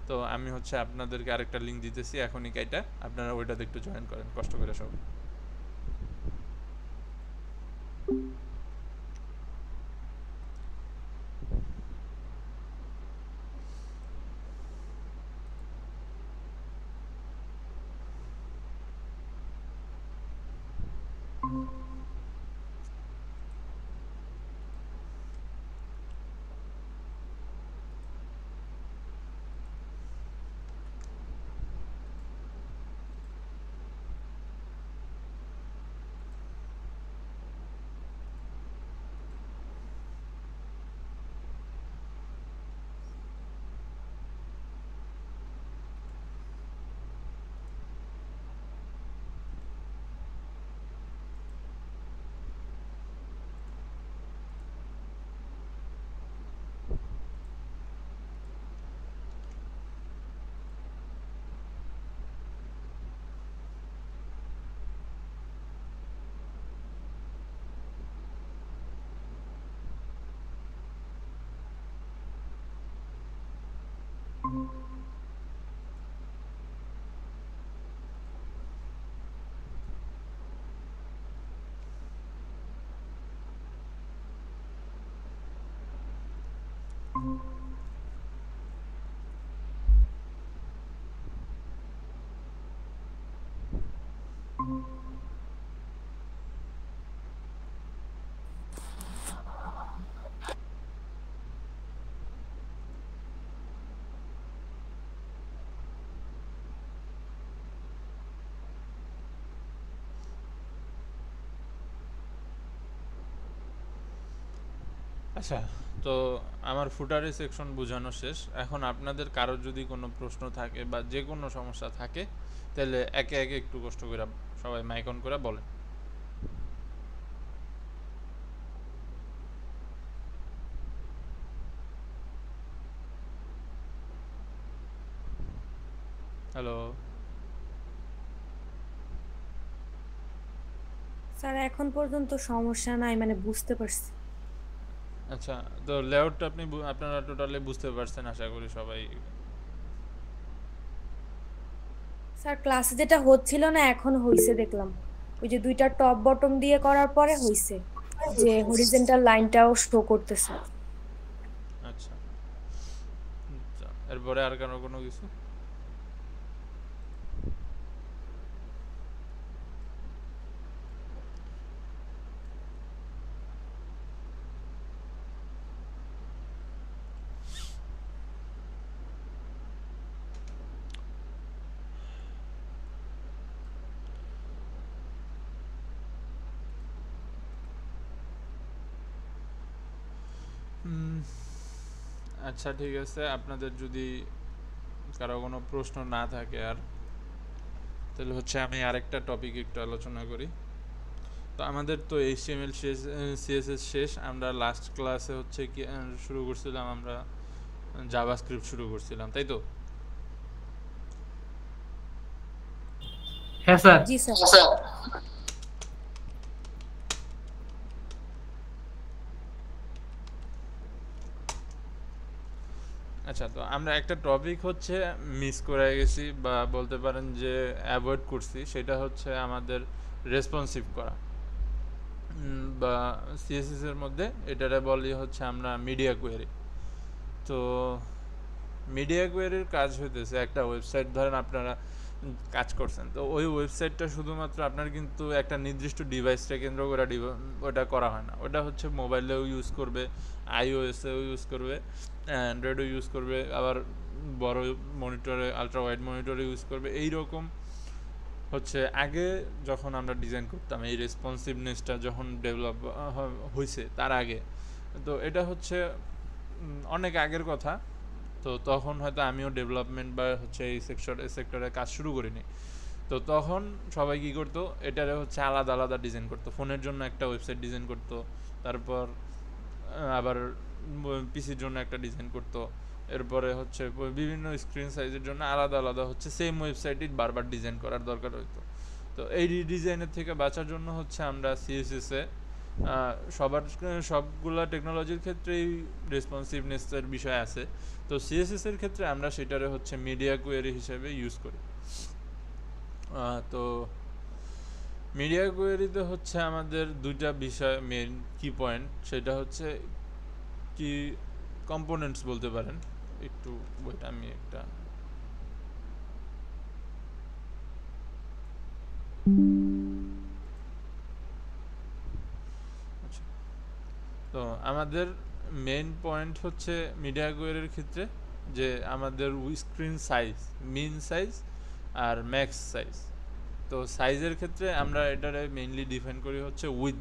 তো আমি হচ্ছে আপনাদেরকে আরেকটা লিঙ্ক দিতেছি এখনই কাইটা আপনারা ওইটাতে একটু জয়েন করেন কষ্ট করে সব আচ্ছা, তো আমার ফুটারের সেকশন বোঝানো শেষ। এখন আপনাদের কারোর যদি কোনো প্রশ্ন থাকে বা যে কোনো সমস্যা থাকে, তাহলে একে একে একটু কষ্ট করে সবাই মাইক অন করে বলেন। হ্যালো। স্যার এখন পর্যন্ত সমস্যা নাই, মানে বুঝতে পারছি। আচ্ছা, তো লেআউটটা আপনারা টোটালি বুঝতে পারছেন আশা করি সবাই। স্যার ক্লাসে যেটা হচ্ছিল না এখন হইছে দেখলাম, ওই যে দুইটা টপ বটম দিয়ে করার পরে হইছে যে হরিজন্টাল লাইনটাও শো করতেছে। আচ্ছা, এরপরে আর কোনো কিছু? আচ্ছা, ঠিক আছে। আপনাদের যদি কারো কোনো প্রশ্ন না থাকে আর, তাহলে হচ্ছে আমি আরেকটা টপিক একটু আলোচনা করি। তো আমাদের তো HTML শেষ, CSS শেষ। আমরা লাস্ট ক্লাসে হচ্ছে কি শুরু করছিলাম, আমরা জাভাস্ক্রিপ্ট শুরু করছিলাম, তাই তো? হ্যাঁ স্যার। জি স্যার। আচ্ছা, তো আমরা একটা টপিক হচ্ছে মিস করে গেছি বা বলতে পারেন যে অ্যাভয়েড করছি, সেটা হচ্ছে আমাদের রেসপন্সিভ করা, বা CSS এর মধ্যে এটারে বলি হচ্ছে আমরা মিডিয়া কোয়েরি। তো মিডিয়া কোয়েরির কাজ হইতেছে, একটা ওয়েবসাইট ধরেন আপনারা কাজ করছেন, তো ওই ওয়েবসাইটটা শুধুমাত্র আপনার কিন্তু একটা নির্দিষ্ট ডিভাইসটা কেন্দ্র করে ওটা করা হয় না। ওটা হচ্ছে মোবাইলেও ইউজ করবে, iOS-এও ইউজ করবে, অ্যান্ড্রয়েডও ইউজ করবে, আবার বড় মনিটরে, আলট্রা ওয়াইড মনিটরে ইউজ করবে। এই রকম হচ্ছে আগে যখন আমরা ডিজাইন করতাম, এই রেসপন্সিভনেসটা যখন ডেভেলপ হয়েছে তার আগে, তো এটা হচ্ছে অনেক আগের কথা। তো তখন হয়তো আমিও ডেভেলপমেন্ট বা হচ্ছে এই সেক্টরে কাজ শুরু করিনি। তো তখন সবাই কী করতো, এটারে হচ্ছে আলাদা আলাদা ডিজাইন করতো। ফোনের জন্য একটা ওয়েবসাইট ডিজাইন করতো, তারপর আবার পিসির জন্য একটা ডিজাইন করতো, এরপরে হচ্ছে বিভিন্ন স্ক্রিন সাইজের জন্য আলাদা আলাদা হচ্ছে সেম ওয়েবসাইটই বারবার ডিজাইন করার দরকার হতো। তো এই রিডিজাইনের থেকে বাঁচার জন্য হচ্ছে আমরা CSS-এ সবগুলা টেকনোলজির ক্ষেত্রেই রেসপন্সিভনেসের বিষয় আছে। তো CSS-এর ক্ষেত্রে আমরা সেটারে হচ্ছে মিডিয়া কোয়েরি হিসেবে ইউজ করি। তো মিডিয়া কোয়েরিতে হচ্ছে আমাদের দুইটা বিষয় মেন কি পয়েন্ট, সেটা হচ্ছে কি কম্পোনেন্টস বলতে পারেন। একটু বইটা আমি একটা, আচ্ছা, তো আমাদের মেন পয়েন্ট হচ্ছে মিডিয়া কোয়েরির ক্ষেত্রে যে আমাদের স্ক্রিন সাইজ, মিন সাইজ আর ম্যাক্স সাইজ। তো সাইজের ক্ষেত্রে আমরা এটারে মেইনলি ডিফাইন করি হচ্ছে উইথ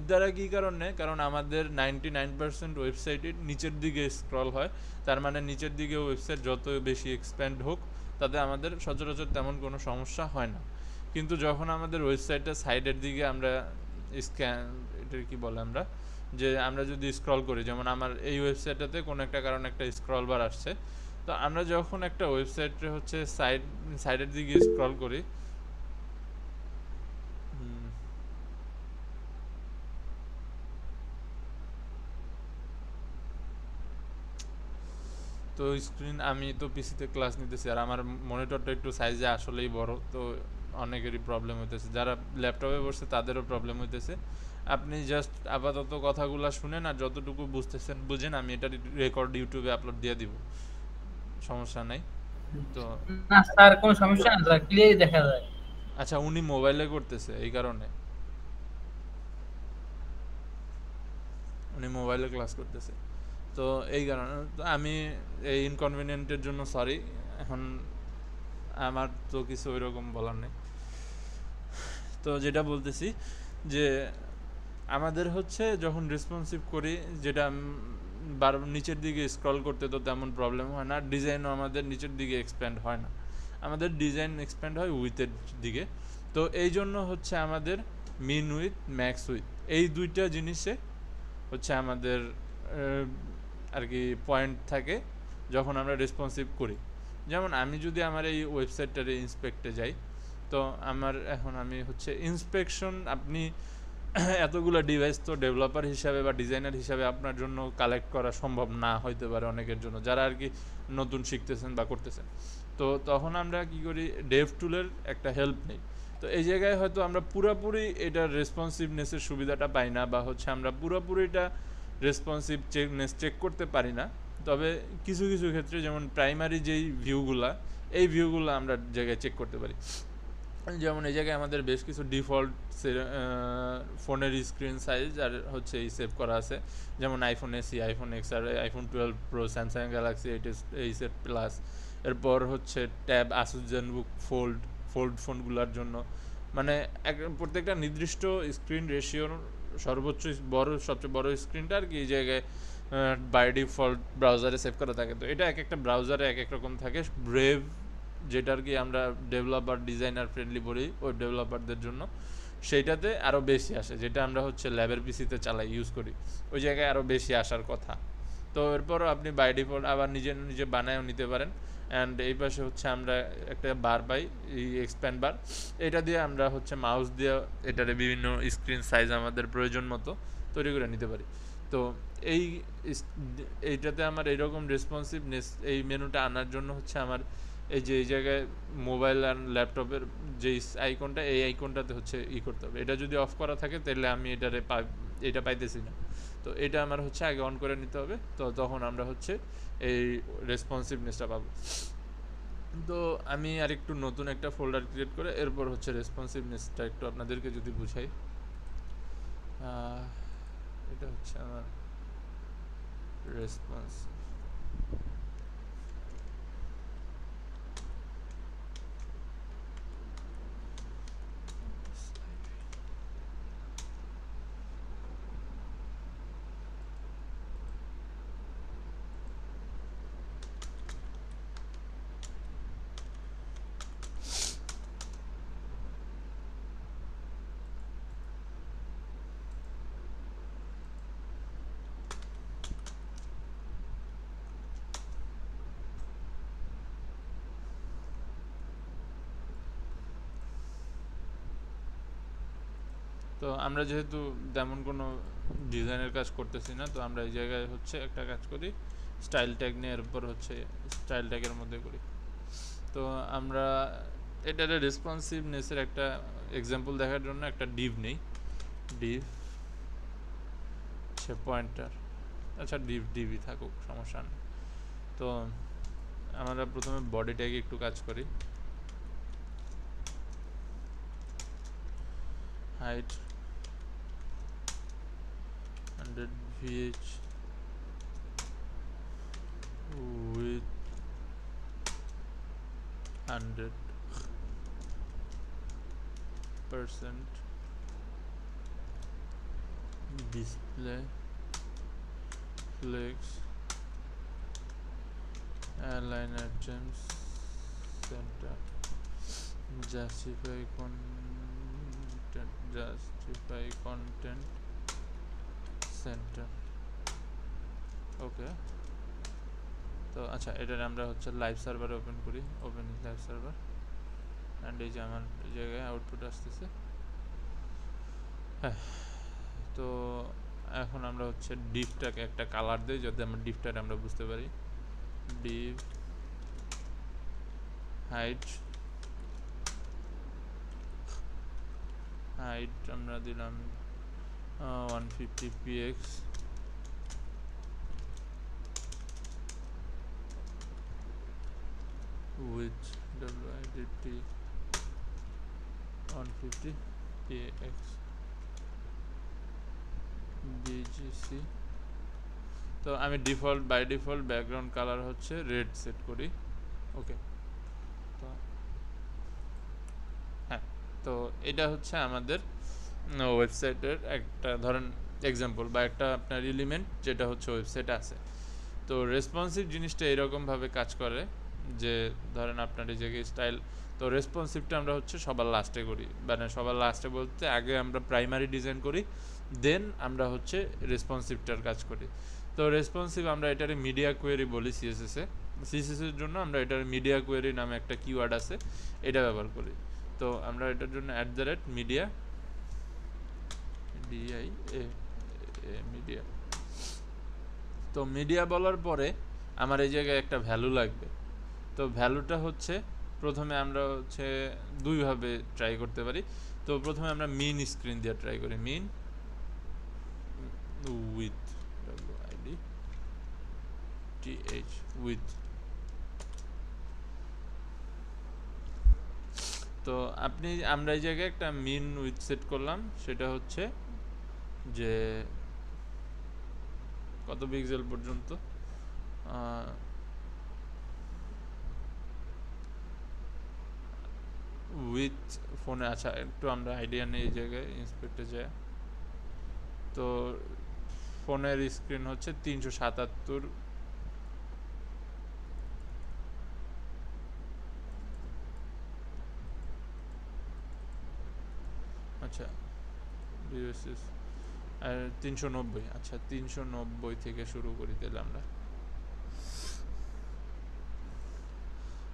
দ্বারা কী কারণে, কারণ আমাদের 99% ওয়েবসাইটের নিচের দিকে স্ক্রল হয়। তার মানে নিচের দিকে ওয়েবসাইট যত বেশি এক্সপ্যান্ড হোক, তাতে আমাদের সচরাচর তেমন কোনো সমস্যা হয় না। কিন্তু যখন আমাদের ওয়েবসাইটটা সাইডের দিকে আমরা এটার কী বলে আমরা, যে আমরা যদি স্ক্রল করি, যেমন আমার এই ওয়েবসাইটটাতে কোনো একটা কারণে একটা স্ক্রল বার আসছে, তো আমরা যখন একটা ওয়েবসাইটে হচ্ছে সাইডের দিকে স্ক্রল করি, তো স্ক্রিন আমি তো পিসিতে ক্লাস নিতেছি আর আমার মনিটরটা একটু সাইজে আসলেই বড়, তো অনেকেরই প্রবলেম হইতেছে, যারা ল্যাপটপে বসছে তাদেরও প্রবলেম হইতেছে। আপনি জাস্ট আপাতত কথাগুলো শুনেন আর যতটুকু বুঝতেছেন বুঝেন, আমি এটা রেকর্ড ইউটিউবে আপলোড দিয়ে দিব, সমস্যা নাই। তো না স্যার কোনো সমস্যা না স্যার, ক্লিয়ারই দেখা যায়। আচ্ছা, উনি মোবাইলে করতেছে এই কারণে, উনি মোবাইলে ক্লাস করতেছে, তো এই কারণে তো আমি এই ইনকনভিনিয়েন্টের জন্য সরি। এখন আমার তো কিছু ওইরকম বলার নেই। তো যেটা বলতেছি যে আমাদের হচ্ছে যখন রেসপন্সিভ করি, যেটা নিচের দিকে স্ক্রল করতে তো তেমন প্রবলেম হয় না, ডিজাইনও আমাদের নিচের দিকে এক্সপ্যান্ড হয় না, আমাদের ডিজাইন এক্সপ্যান্ড হয় উইথের দিকে। তো এই জন্য হচ্ছে আমাদের মিন উইথ ম্যাক্স উইথ এই দুইটা জিনিসে হচ্ছে আমাদের আর কি পয়েন্ট থাকে যখন আমরা রেসপন্সিভ করি। যেমন আমি যদি আমার এই ওয়েবসাইটটারে ইন্সপেক্টে যাই, তো আমার এখন আমি হচ্ছে ইন্সপেকশন, আপনি এতগুলো ডিভাইস তো ডেভেলপার হিসাবে বা ডিজাইনার হিসাবে আপনার জন্য কালেক্ট করা সম্ভব না হইতে পারে অনেকের জন্য, যারা আর কি নতুন শিখতেছেন বা করতেছেন। তো তখন আমরা কি করি, ডেভ টুলের একটা হেল্প নেই। তো এই জায়গায় হয়তো আমরা পুরোপুরি এটার রেসপন্সিভনেসের সুবিধাটা পাই না, বা হচ্ছে আমরা পুরোপুরিটা রেসপন্সিভ চেক করতে পারি না। তবে কিছু কিছু ক্ষেত্রে যেমন প্রাইমারি যেই ভিউগুলা, এই ভিউগুলো আমরা জায়গায় চেক করতে পারি। যেমন এই জায়গায় আমাদের বেশ কিছু ডিফল্ট ফোনের স্ক্রিন সাইজ আর হচ্ছে এই সেভ করা আছে, যেমন আইফোন এসি, আইফোন এক্স আর iPhone 12 pro, Samsung Galaxy eight plus. এরপর হচ্ছে ট্যাব, আসুস জেনবুক ফোল্ড ফোনগুলোর জন্য, মানে প্রত্যেকটা নির্দিষ্ট স্ক্রিন রেশিওর সর্বোচ্চ সবচেয়ে বড় স্ক্রিনটা আর কি এই জায়গায় বাই ডিফল্ট ব্রাউজারে সেভ করা থাকে। তো এটা এক একটা ব্রাউজারে এক এক রকম থাকে। ব্রেভ, যেটা আর কি আমরা ডেভেলপার ডিজাইনার ফ্রেন্ডলি বলি ওয়েব ডেভেলপারদের জন্য, সেইটাতে আরও বেশি আসে, যেটা আমরা হচ্ছে ল্যাবের পিসিতে চালাই ইউজ করি, ওই জায়গায় আরও বেশি আসার কথা। তো এরপরও আপনি বাই ডিফল্ট আবার নিজে নিজে বানায়ও নিতে পারেন। অ্যান্ড এই পাশে হচ্ছে আমরা একটা বার পাই, এই এক্সপ্যান্ড বার, এটা দিয়ে আমরা হচ্ছে মাউস দিয়ে এটারে বিভিন্ন স্ক্রিন সাইজ আমাদের প্রয়োজন মতো তৈরি করে নিতে পারি। তো এই এইটাতে আমার এইরকম রেসপন্সিভনেস, এই মেনুটা আনার জন্য হচ্ছে আমার এই যে এই জায়গায় মোবাইল আর ল্যাপটপের যে আইকনটা, এই আইকনটাতে হচ্ছে করতে হবে। এটা যদি অফ করা থাকে তাহলে আমি এটা পাইতেছি না। তো এটা আমার হচ্ছে আগে অন করে নিতে হবে, তো তখন আমরা হচ্ছে এই রেসপন্সিভনেসটা পাবো। তো আমি আরেকটু নতুন একটা ফোল্ডার ক্রিয়েট করে এরপর হচ্ছে রেসপন্সিভনেসটা একটু আপনাদেরকে যদি বুঝাই, এটা হচ্ছে আমার রেসপন্স। তো আমরা যেহেতু তেমন কোনো ডিজাইনের কাজ করতেছি না, তো আমরা এই জায়গায় হচ্ছে একটা কাজ করি, স্টাইল ট্যাগ নিয়ে এরপর হচ্ছে স্টাইল ট্যাগের মধ্যে করি। তো আমরা এটার রেসপন্সিভনেসের একটা এক্সাম্পল দেখার জন্য একটা ডিভ নেই, ডিভ সে পয়েন্টার, আচ্ছা ডিভই থাকুক, সমস্যা নেই। তো আমরা প্রথমে বডি ট্যাগে একটু কাজ করি, height 100 VH with 100% display flex aligner gems center justify content center। ওকে, তো আচ্ছা এটার আমরা হচ্ছে লাইভ সার্ভারে ওপেন করি, ওপেন লাইভ সার্ভার, অ্যান্ড এই যে আমার জায়গায় আউটপুট আসতেছে। হ্যাঁ, তো এখন আমরা হচ্ছে ডিফটাকে একটা কালার দিই যাতে আমরা ডিফটাকে আমরা বুঝতে পারি। div height আমরা দিলাম 150 px with width 150 px bgc তো আমি বাই ডিফল্ট ব্যাকগ্রাউন্ড কালার হচ্ছে রেড সেট করি ওকে তো হ্যাঁ তো এটা হচ্ছে আমাদের ওয়েবসাইটের একটা ধরেন এক্সাম্পল বা একটা আপনার এলিমেন্ট যেটা হচ্ছে ওয়েবসাইটে আছে তো রেসপন্সিভ জিনিসটা এরকমভাবে কাজ করে যে ধরেন আপনার এই জায়গায় স্টাইল তো রেসপন্সিভটা আমরা হচ্ছে সবার লাস্টে করি মানে সবার লাস্টে বলতে আগে আমরা প্রাইমারি ডিজাইন করি দেন আমরা হচ্ছে রেসপন্সিভটার কাজ করি তো রেসপন্সিভ আমরা এটারে মিডিয়া কোয়েরি বলি সিএসএসের জন্য আমরা এটার মিডিয়া কোয়েরি নামে একটা কিওয়ার্ড আছে এটা ব্যবহার করি তো আমরা এটার জন্য @media মিডিয়া তো মিডিয়া বলার পরে আমার এই জায়গায় একটা ভ্যালু লাগবে তো ভ্যালুটা হচ্ছে প্রথমে আমরা হচ্ছে দুইভাবে ট্রাই করতে পারি তো প্রথমে আমরা মিন স্ক্রিন দিয়ে ট্রাই করি মিন উইথ উইথ তো আমরা এই জায়গায় একটা মিন উইথ সেট করলাম সেটা হচ্ছে যে কত পিক্সেল পর্যন্ত উইথ ফোনে আচ্ছা একটু আমরা আইডিয়া নেই এই জায়গায় ইন্সপেক্টে যায় তো ফোনের স্ক্রিন হচ্ছে 377 আচ্ছা ডিভাইসেস আর 390 আচ্ছা 390 থেকে শুরু করি তাহলে আমরা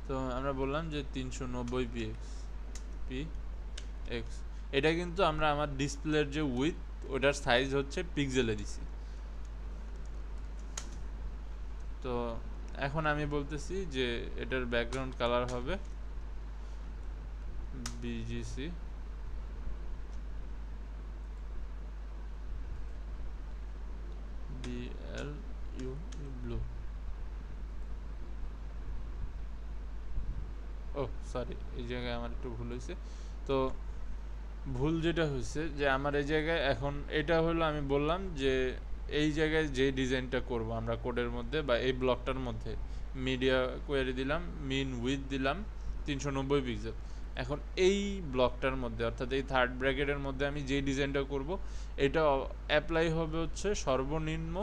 তো আমরা বললাম যে 390 px এটা কিন্তু আমরা আমার ডিসপ্লের যে উইথ ওটার সাইজ হচ্ছে পিক্সেলে দিছি তো এখন আমি বলতেছি যে এটার ব্যাকগ্রাউন্ড কালার হবে bgc blue ও সরি এই জায়গায় আমার একটু ভুল হয়েছে তো ভুল যেটা হয়েছে যে আমার এই জায়গায় এখন এটা হলো আমি বললাম যে এই জায়গায় যে ডিজাইনটা করব আমরা কোডের মধ্যে বা এই ব্লকটার মধ্যে মিডিয়া কোয়েরি দিলাম মিন উইথ দিলাম 390 পিক্সেল এখন এই ব্লকটার মধ্যে অর্থাৎ এই থার্ড ব্র্যাকেটের মধ্যে আমি যে ডিজাইনটা করব এটা অ্যাপ্লাই হবে হচ্ছে সর্বনিম্ন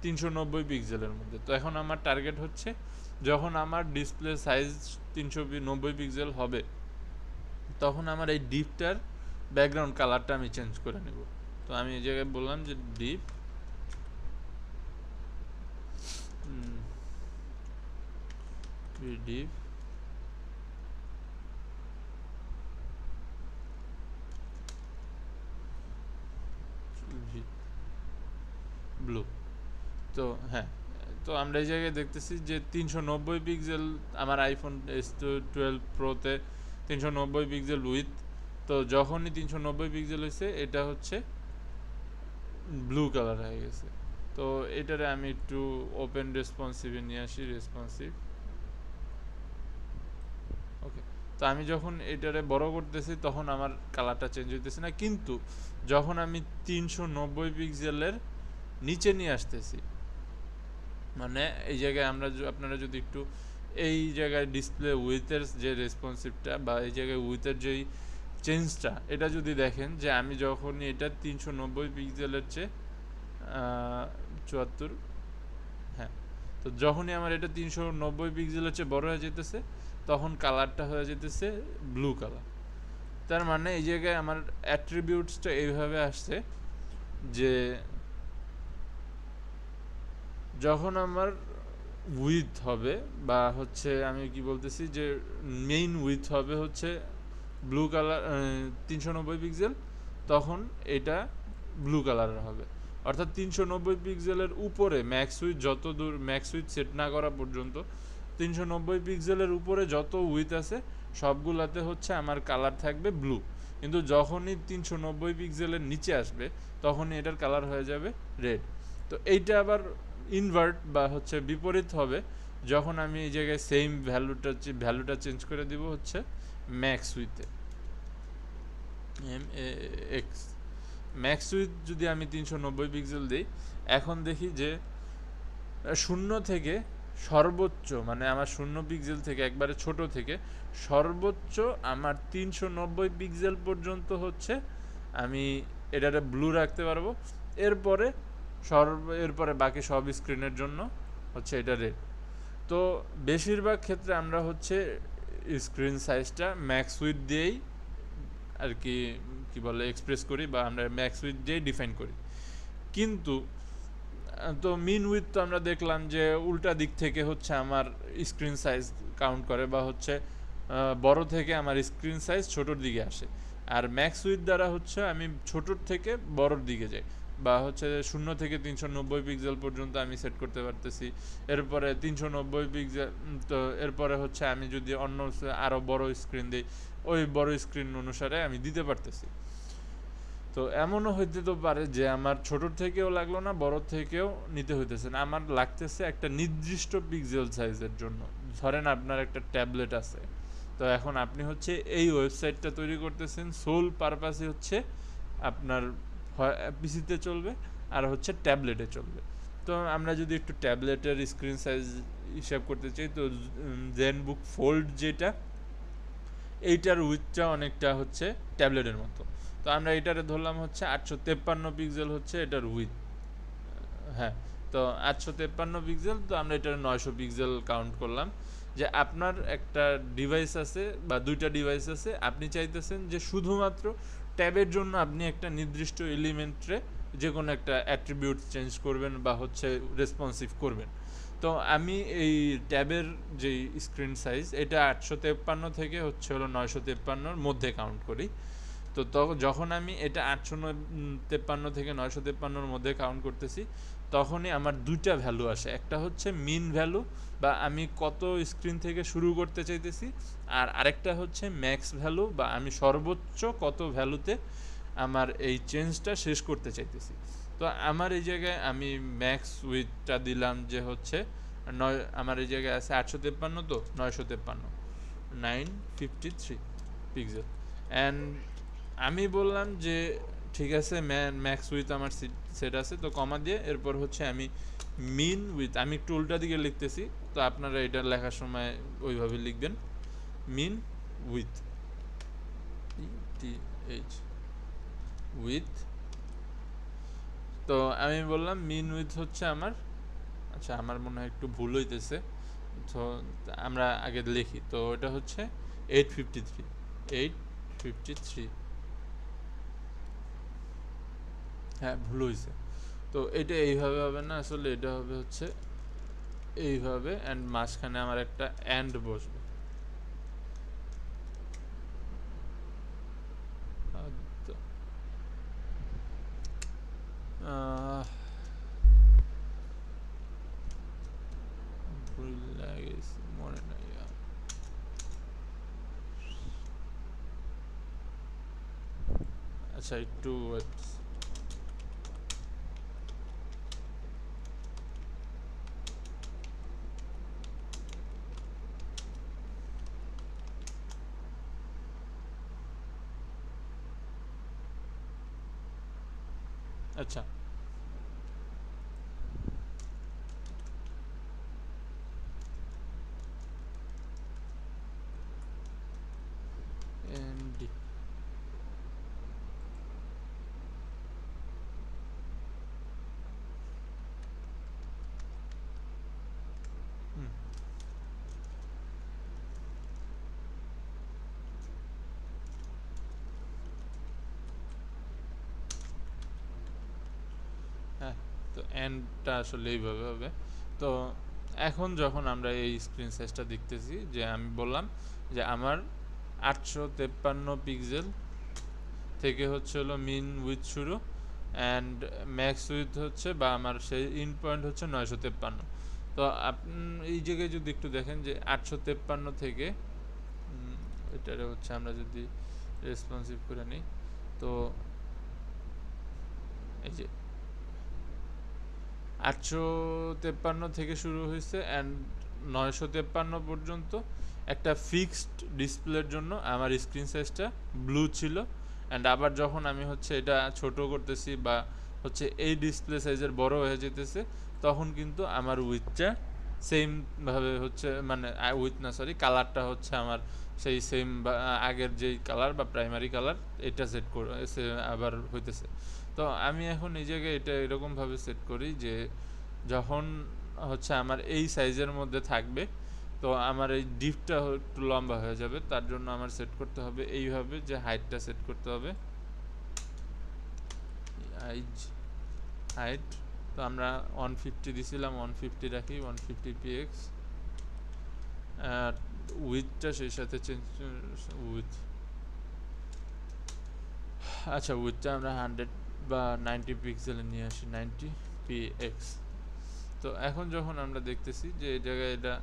390 পিক্সেলের মধ্যে তো এখন আমার টার্গেট হচ্ছে যখন আমার ডিসপ্লে সাইজ 390 পিক্সেল হবে তখন আমার এই ডিপটার ব্যাকগ্রাউন্ড কালারটা আমি চেঞ্জ করে নেব তো আমি এই জায়গায় বললাম যে ডিপ ডিপ ব্লু তো হ্যাঁ তো আমরা এই জায়গায় দেখতেছি যে 390 পিক্সেল আমার আইফোন S12 প্রোতে 390 পিক্সেল উইথ তো যখনই 390 পিক্সেল হয়েছে এটা হচ্ছে ব্লু কালার হয়ে গেছে তো এটারে আমি একটু ওপেন রেসপন্সিভে নিয়ে আসি রেসপন্সিভ ওকে তো আমি যখন এটারে বড় করতেছি তখন আমার কালারটা চেঞ্জ হইতেছে না কিন্তু যখন আমি 390 পিক্সেলের নিচে নিয়ে আসতেছি মানে এই জায়গায় আপনারা যদি একটু এই জায়গায় ডিসপ্লে উইথের যে রেসপন্সিভটা বা এই জায়গায় উইথের যেই চেঞ্জটা এটা যদি দেখেন যে আমি যখনই এটা 390 পিক্সেলের চেয়ে 74 হ্যাঁ তো যখনই আমার এটা 390 পিক্সেলের চেয়ে বড় হয়ে যেতেছে তখন কালারটা হয়ে যেতেছে ব্লু কালার তার মানে এই জায়গায় আমার অ্যাট্রিবিউটসটা এইভাবে আসছে যে যখন আমার উইথ হবে বা হচ্ছে আমি কি বলতেছি যে মেইন উইথ হবে হচ্ছে ব্লু কালার 390 পিক্সেল তখন এটা ব্লু কালারের হবে অর্থাৎ 390 পিক্সেলের উপরে ম্যাক্স উইথ যত দূর ম্যাক্স উইথ সেট না করা পর্যন্ত 390 পিক্সেলের উপরে যত উইথ আছে সবগুলাতে হচ্ছে আমার কালার থাকবে ব্লু, কিন্তু যখনই 390 পিক্সেলের নিচে আসবে তখনই এটার কালার হয়ে যাবে রেড। তো এইটা আবার ইনভার্ট বা হচ্ছে বিপরীত হবে যখন আমি এই জায়গায় সেম ভ্যালুটা চেঞ্জ করে দিব হচ্ছে ম্যাক্স উইথে, এক্স ম্যাক্স উইথ যদি আমি 390 পিক্সেল দিই, এখন দেখি যে শূন্য থেকে সর্বোচ্চ মানে আমার 0 পিক্সেল থেকে একবারে ছোট থেকে সর্বোচ্চ আমার 390 পিক্সেল পর্যন্ত হচ্ছে আমি এটারে ব্লু রাখতে পারবো। এরপরে বাকি সব স্ক্রিনের জন্য হচ্ছে এটা রেড। তো বেশিরভাগ ক্ষেত্রে আমরা হচ্ছে স্ক্রিন সাইজটা ম্যাক্স উইথ দিয়েই আর কি বলে এক্সপ্রেস করি বা আমরা ম্যাক্স উইথ দিয়েই ডিফাইন করি। কিন্তু তো মিন উইথ তো আমরা দেখলাম যে উল্টা দিক থেকে হচ্ছে আমার স্ক্রিন সাইজ কাউন্ট করে বা হচ্ছে বড় থেকে আমার স্ক্রিন সাইজ ছোটোর দিকে আসে, আর ম্যাক্স উইথ দ্বারা হচ্ছে আমি ছোটোর থেকে বড়োর দিকে যাই বা হচ্ছে 0 থেকে 390 পিক্সেল পর্যন্ত আমি সেট করতে পারতেছি। এরপরে 390 পিক্সেল, তো এরপরে হচ্ছে আমি যদি অন্য আরও বড় স্ক্রিন দিই ওই বড় স্ক্রিন অনুসারে আমি দিতে পারতেছি। তো এমনও হইতে তো পারে যে আমার ছোটোর থেকেও লাগলো না, বড় থেকেও নিতে হইতেছে না, আমার লাগতেছে একটা নির্দিষ্ট পিক্সেল সাইজের জন্য। ধরেন আপনার একটা ট্যাবলেট আছে, তো এখন আপনি হচ্ছে এই ওয়েবসাইটটা তৈরি করতেছেন সোল পারপাসে হচ্ছে আপনার পিসিতে চলবে আর হচ্ছে ট্যাবলেটে চলবে। তো আমরা যদি একটু ট্যাবলেটের স্ক্রিন সাইজ হিসাব করতে চাই, তো জেনবুক ফোল্ড যেটা এইটার উইথটা অনেকটা হচ্ছে ট্যাবলেটের মতো। তো আমরা এটারে ধরলাম হচ্ছে 853 পিক্সেল হচ্ছে এটার উইথ, হ্যাঁ তো 853 পিক্সেল, তো আমরা এটার 900 পিক্সেল কাউন্ট করলাম। যে আপনার একটা ডিভাইস আছে বা দুইটা ডিভাইস আছে, আপনি চাইতেছেন যে শুধুমাত্র ট্যাবের জন্য আপনি একটা নির্দিষ্ট এলিমেন্টে যে কোনো একটা অ্যাট্রিবিউট চেঞ্জ করবেন বা হচ্ছে রেসপন্সিভ করবেন। তো আমি এই ট্যাবের যে স্ক্রিন সাইজ এটা 853 থেকে হচ্ছে হলো 953-র মধ্যে কাউন্ট করি। তো যখন আমি এটা 853 থেকে 953-র মধ্যে কাউন্ট করতেছি তখনই আমার দুইটা ভ্যালু আসে, একটা হচ্ছে মিন ভ্যালু বা আমি কত স্ক্রিন থেকে শুরু করতে চাইতেছি, আর আরেকটা হচ্ছে ম্যাক্স ভ্যালু বা আমি সর্বোচ্চ কত ভ্যালুতে আমার এই চেঞ্জটা শেষ করতে চাইতেছি। তো আমার এই জায়গায় আমি ম্যাক্স উইথটা দিলাম যে হচ্ছে আমার এই জায়গায় আছে 853, তো 953 953 পিক্সেল। অ্যান্ড আমি বললাম যে ঠিক আছে ম্যাক্স উইথ আমার সেট আছে, তো কমা দিয়ে এরপর হচ্ছে আমি মিন উইথ, আমি একটু উল্টা দিকে লিখতেছি, তো আপনারা এটা লেখার সময় ওইভাবে লিখবেন মিন উইথ উইথ। তো আমি বললাম মিন উইথ হচ্ছে আমার, আচ্ছা আমার মনে হয় একটু ভুল হইতেছে, তো আমরা আগে লিখি, তো এটা হচ্ছে 853, হ্যাঁ ভুল হয়েছে। তো এটা এইভাবে হবে না, আসলে এটা হবে হচ্ছে এইভাবে, অ্যান্ড মাঝখানে আমার একটা অ্যান্ড বসবে। মনে নাই, আচ্ছা একটু আচ্ছা এনডি হ্যাঁ, তো এন্ডটা আসলে এইভাবে হবে। তো এখন যখন আমরা এই স্ক্রিন সাইজটা দেখতেছি, যে আমি বললাম যে আমার 853 পিক্সেল থেকে হচ্ছে হলো মিন উইথ শুরু, অ্যান্ড ম্যাক্স উইথ হচ্ছে বা আমার সেই ইন পয়েন্ট হচ্ছে 953। তো এই জায়গায় যদি একটু দেখেন যে 853 থেকে এটারে হচ্ছে আমরা যদি রেসপন্সিভ করে নিই, তো এই যে 853 থেকে শুরু হয়েছে অ্যান্ড 953 পর্যন্ত একটা ফিক্সড ডিসপ্লের জন্য আমার স্ক্রিন সাইজটা ব্লু ছিল। অ্যান্ড আবার যখন আমি হচ্ছে এটা ছোট করতেছি বা হচ্ছে এই ডিসপ্লে সাইজের বড় হয়ে যেতেছে, তখন কিন্তু আমার উইথটা সেমভাবে হচ্ছে মানে উইথ না সরি কালারটা হচ্ছে আমার সেই সেম বা আগের যেই কালার বা প্রাইমারি কালার এটা সেট করে আবার হইতেছে। তো আমি এখন এই জায়গায় এটা এরকমভাবে সেট করি যে যখন হচ্ছে আমার এই সাইজের মধ্যে থাকবে, তো আমার এই ডিপটা একটু লম্বা হয়ে যাবে, তার জন্য আমার সেট করতে হবে এইভাবে যে হাইটটা সেট করতে হবে হাইট। তো আমরা 150 দিছিলাম, 150 রাখি, 150 px। আর উইথটা সেই সাথে চেঞ্জ উইথ, আচ্ছা উইথটা আমরা 100 বা 90 পিক্সেলে নিয়ে আসি, 90 px। তো এখন যখন আমরা দেখতেছি যে এই জায়গায় এটা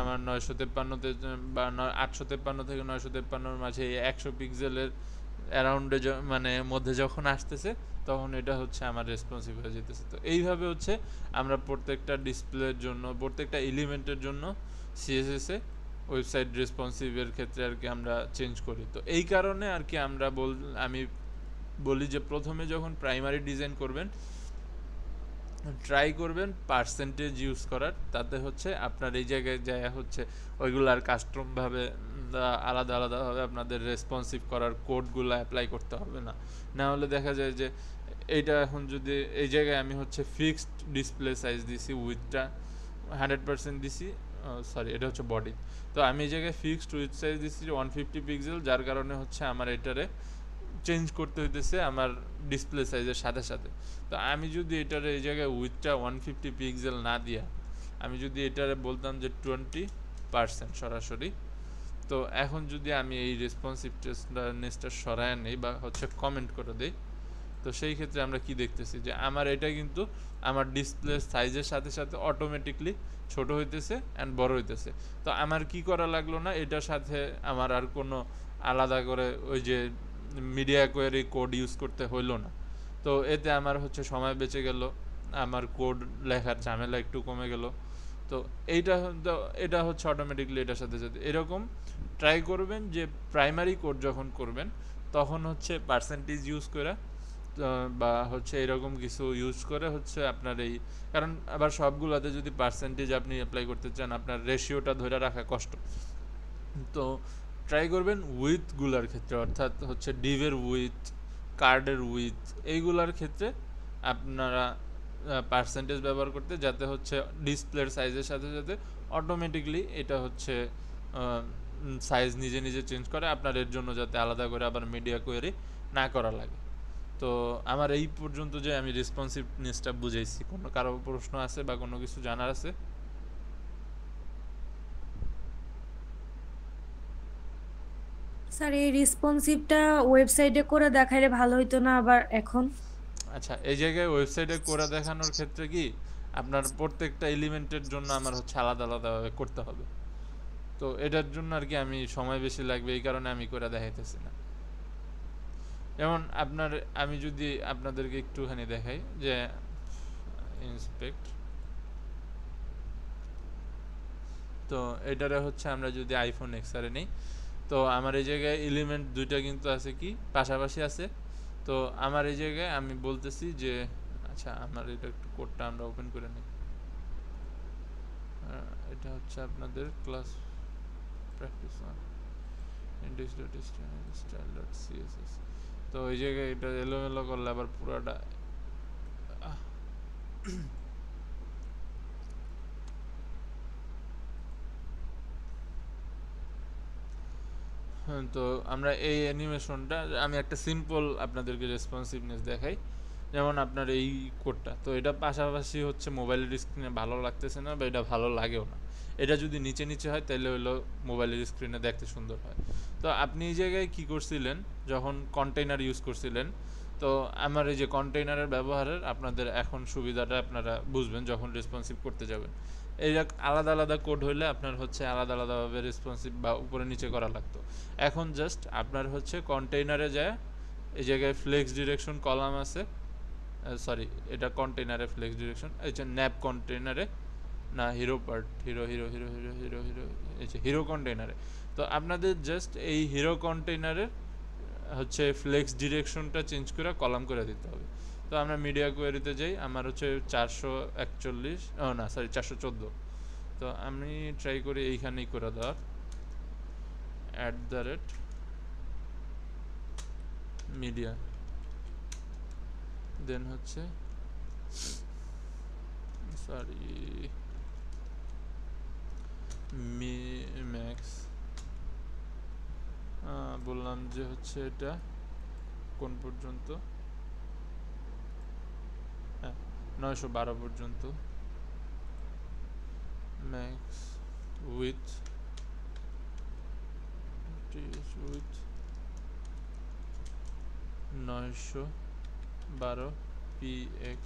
আমার 953 বা 853 থেকে 953 মাঝে 100 পিক্সেলের অ্যারাউন্ডে মানে মধ্যে যখন আসতেছে, তখন এটা হচ্ছে আমার রেসপন্সিভ হয়ে যেতেছে। তো এইভাবে হচ্ছে আমরা প্রত্যেকটা ডিসপ্লের জন্য, প্রত্যেকটা এলিমেন্টের জন্য সিএসএস এ ওয়েবসাইট রেসপন্সিভের ক্ষেত্রে আর কি আমরা চেঞ্জ করি। তো এই কারণে আর কি আমি বলি যে প্রথমে যখন প্রাইমারি ডিজাইন করবেন, ট্রাই করবেন পার্সেন্টেজ ইউজ করার, তাতে হচ্ছে আপনার এই জায়গায় যায় হচ্ছে ওইগুলার কাস্টমভাবে আলাদা আলাদাভাবে আপনাদের রেসপন্সিভ করার কোডগুলো অ্যাপ্লাই করতে হবে না। না হলে দেখা যায় যে এইটা এখন যদি এই জায়গায় আমি হচ্ছে ফিক্সড ডিসপ্লে সাইজ দিছি, উইথটা 100% দিছি, সরি এটা হচ্ছে বডি। তো আমি এই জায়গায় ফিক্সড উইথ সাইজ দিছি 150 পিক্সেল, যার কারণে হচ্ছে আমার এটারে চেঞ্জ করতে হইতেছে আমার ডিসপ্লে সাইজের সাথে সাথে। তো আমি যদি এটার এই জায়গায় উইথটা 150 পিক্সেল না দিয়া আমি যদি এটারে বলতাম যে 20% সরাসরি, তো এখন যদি আমি এই রেসপন্সিভনেসটা সরায় নেই বা হচ্ছে কমেন্ট করে দেই, তো সেই ক্ষেত্রে আমরা কি দেখতেছি যে আমার এটা কিন্তু আমার ডিসপ্লে সাইজের সাথে সাথে অটোমেটিকলি ছোট হইতেছে অ্যান্ড বড় হইতেছে। তো আমার কি করা লাগলো না, এটার সাথে আমার আর কোনো আলাদা করে ওই যে মিডিয়া কোয়েরি কোড ইউজ করতে হইলো না। তো এতে আমার হচ্ছে সময় বেঁচে গেল, আমার কোড লেখার ঝামেলা একটু কমে গেল। তো এটা হচ্ছে অটোমেটিকলি এটার সাথে সাথে এরকম ট্রাই করবেন যে প্রাইমারি কোড যখন করবেন তখন হচ্ছে পার্সেন্টেজ ইউজ করে বা হচ্ছে এরকম কিছু ইউজ করে হচ্ছে আপনার এই, কারণ আবার সবগুলোতে যদি পার্সেন্টেজ আপনি অ্যাপ্লাই করতে চান আপনার রেশিওটা ধরে রাখা কষ্ট। তো ট্রাই করবেন উইথগুলার ক্ষেত্রে, অর্থাৎ হচ্ছে ডিভের উইথ, কার্ডের উইথ, এইগুলার ক্ষেত্রে আপনারা পার্সেন্টেজ ব্যবহার করতে, যাতে হচ্ছে ডিসপ্লের সাইজের সাথে সাথে অটোমেটিকলি এটা হচ্ছে সাইজ নিজে নিজে চেঞ্জ করে, আপনার এর জন্য যাতে আলাদা করে আবার মিডিয়া কোয়েরি না করা লাগে। তো আমার এই পর্যন্ত যে আমি রেসপন্সিভনেসটা বুঝাইছি, কোনো কারো প্রশ্ন আছে বা কোনো কিছু জানার আছে? স্যার এই রেসপন্সিভটা ওয়েবসাইটে করে দেখাইলে ভালো হইতো না আবার এখন? আচ্ছা, এই জায়গায় ওয়েবসাইটে করে দেখানোর ক্ষেত্রে কি আপনার প্রত্যেকটা এলিমেন্টের জন্য আমার হচ্ছে আলাদা আলাদাভাবে করতে হবে। তো এটার জন্য আর কি আমি সময় বেশি লাগবে, এই কারণে আমি করে দেখাইতেছি না। যেমন আমি যদি আপনাদেরকে একটুখানি দেখাই যে ইন্সপেক্ট, তো এটারে হচ্ছে আমরা যদি আইফোন এক্সআরে নিই, তো আমার এই জায়গায় এলিমেন্ট দুইটা কিন্তু আছে কি পাশাপাশি আছে। তো আমার এই জায়গায় আমি বলতেছি যে আচ্ছা আমার এটা একটু কোডটা আমরা ওপেন করে নিই। এটা হচ্ছে আপনাদের ক্লাস প্র্যাকটিস index.html/style.css। তো এই জায়গায় এটা এলোমেলো করলে আবার পুরোটা তো আমরা এই অ্যানিমেশনটা আমি একটা সিম্পল আপনাদেরকে রেসপন্সিভনেস দেখাই। যেমন আপনার এই কোডটা, তো এটা পাশাপাশি হচ্ছে মোবাইলের স্ক্রিনে ভালো লাগতেছে না বা এটা ভালো লাগেও না। এটা যদি নিচে নিচে হয় তাহলে হলো মোবাইলের স্ক্রিনে দেখতে সুন্দর হয়। তো আপনি এই জায়গায় কি করছিলেন, যখন কন্টেইনার ইউজ করছিলেন তো আমার এই যে কন্টেইনারের ব্যবহারের আপনাদের এখন সুবিধাটা আপনারা বুঝবেন যখন রেসপন্সিভ করতে যাবেন। এই আলাদা আলাদা কোড হইলে আপনার হচ্ছে আলাদা আলাদাভাবে রেসপন্সিভ বা উপরে নিচে করা লাগতো। এখন জাস্ট আপনার হচ্ছে কন্টেইনারে যায় এই জায়গায় ফ্লেক্স ডিরেকশন কলাম আছে, সরি এটা কন্টেইনারে ফ্লেক্স ডিরেকশন, এই যে ন্যাপ কন্টেইনারে না hero part hero hero hero hero hero hero এই যে হিরো কন্টেইনারে। তো আপনাদের জাস্ট এই হিরো কন্টেইনারের হচ্ছে ফ্লেক্স ডিরেকশনটা চেঞ্জ করে কলাম করে দিতে হবে। তো আমরা মিডিয়া কোয়েরিতে যাই, আমার হচ্ছে 441, ও না সরি 414। তো আমি ট্রাই করি এইখানেই করে দেওয়ার @media, দেন হচ্ছে সরি ম্যাক্স, বললাম যে হচ্ছে এটা কোন পর্যন্ত, হ্যাঁ 912 পর্যন্ত, ম্যাক্স উইথ উইথ 912 px।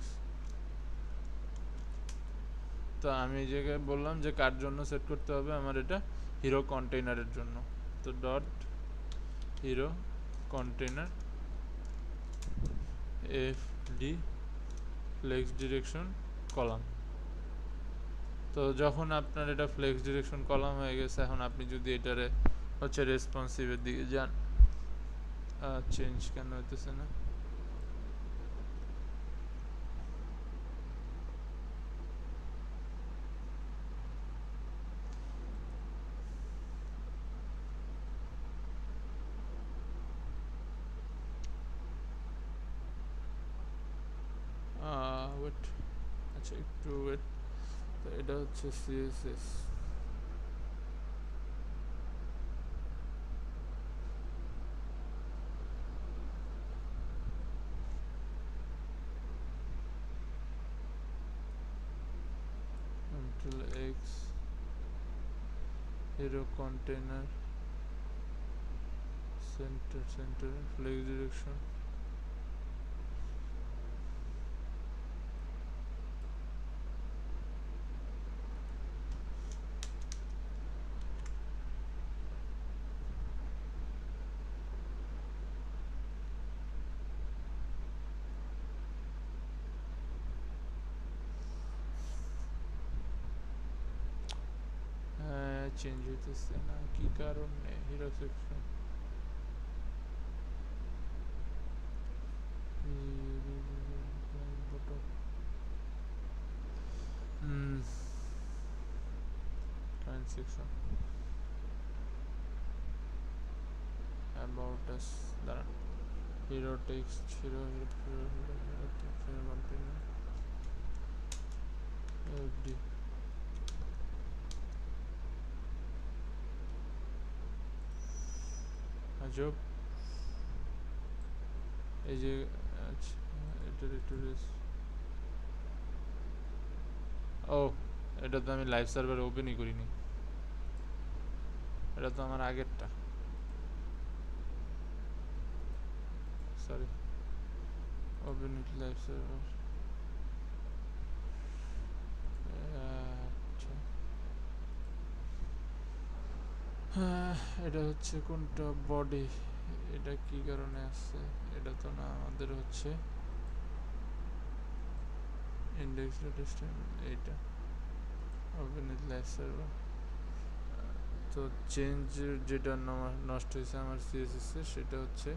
তো আমি এই জায়গায় বললাম যে কার জন্য সেট করতে হবে, আমার এটা হিরো কন্টেইনারের জন্য। তো dot hero container fd flex direction column. তো যখন আপনার এটা ফ্লেক্স ডিরেকশন কলাম হয়ে গেছে, এখন আপনি যদি এটারে হচ্ছে রেসপন্সিভের দিকে যান, চেঞ্জ কেন হইতেছে না, ওয়েট, আচ্ছা একটু ওয়েট। তো এটা হচ্ছে CSS, control x hero container center flex direction, change হইতেছে না কি কারণে, hero section client section about us, দাঁড়ান, hero text hero container fd আজব। এই যে আচ্ছা এটার একটু ও এটা তো আমি লাইভ সার্ভার ওপেনই করিনি, এটা তো আমার আগেরটা, sorry open with live server. আচ্ছা এটা হচ্ছে কোনটা, বডি, এটা কি কারণে আসছে, এটা তো না, আমাদের হচ্ছে ইন্ডেক্স ডট এইটা ওপেন উইথ লাইভ সার্ভার। তো চেঞ্জ যেটা নষ্ট হয়েছে আমার সিএসএস এ, সেটা হচ্ছে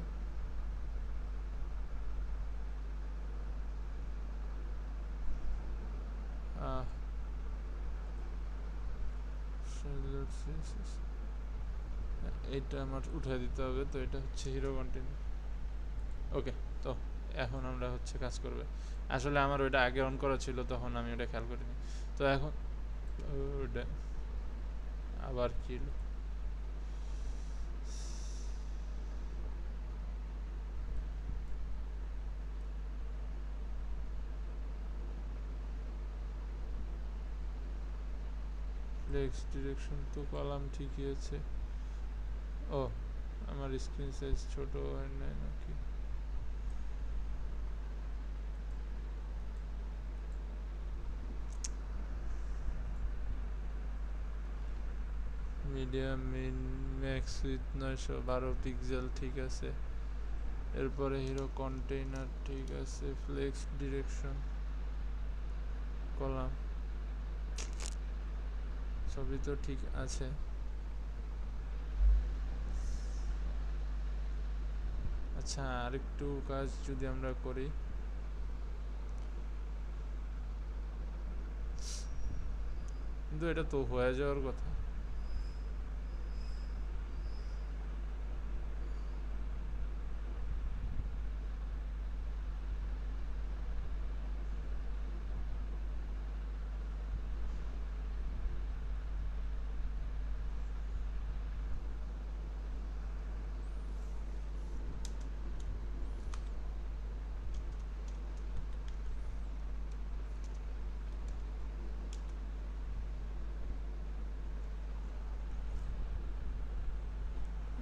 এটা আমার উঠাই দিতে হবে। তো এটা হচ্ছে হিরো কন্টেইনার, ওকে। তো এখন আমরা হচ্ছে কাজ করবে, আসলে আমার ওইটা আগে অন করা ছিল, তখন আমি ওটা খেয়াল করিনি। তো এখন ওটা আবার কি হলো, ফ্লেক্স ডিরেকশন তো কলাম ঠিকই আছে। ও আমার স্ক্রিন সাইজ ছোট হয় না নাকি, medium mean max with 912 pixel, ঠিক আছে। এরপরে হিরো কন্টেইনার, ঠিক আছে। ফ্লেক্স ডিরেকশন কলাম, সবই তো ঠিক আছে। আচ্ছা, আরেকটু কাজ যদি আমরা করি, কিন্তু এটা তো হয়ে যাওয়ার কথা।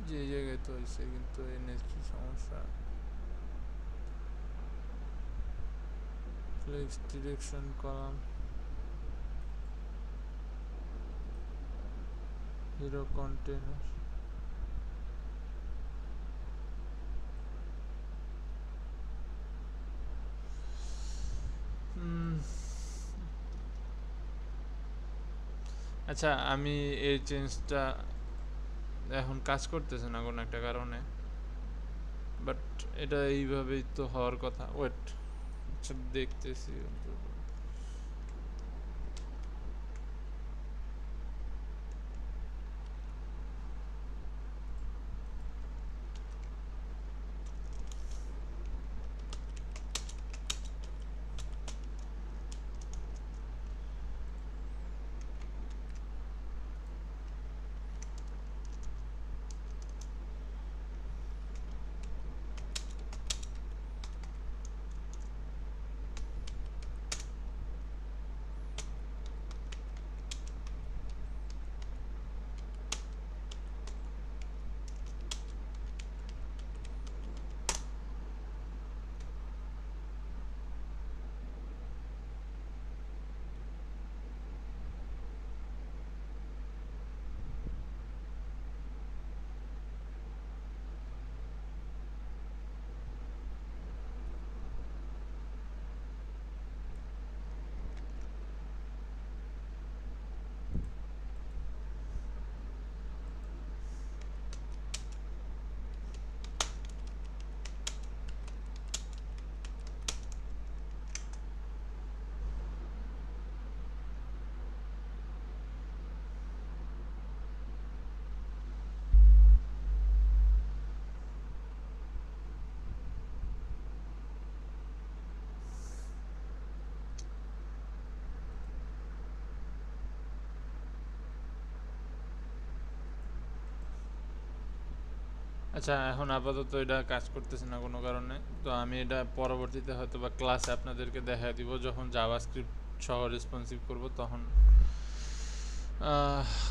যে জায়গায় তো হয়েছে, কিন্তু এই নেক্সট সমস্যা। Flex direction column, hero container, আচ্ছা আমি এই চেঞ্জটা এখন কাজ করতেছে না কোনো একটা কারণে, বাট এটা এইভাবেই তো হওয়ার কথা। ওয়েট, আচ্ছা দেখতেছি। আচ্ছা, এখন আপাতত এটা কাজ করতেছে না কোনো কারণে। তো আমি এটা পরবর্তীতে হয়তো বা ক্লাসে আপনাদেরকে দেখায় দিব, যখন জাভাস্ক্রিপ্ট সহ রেসপন্সিভ করব, তখন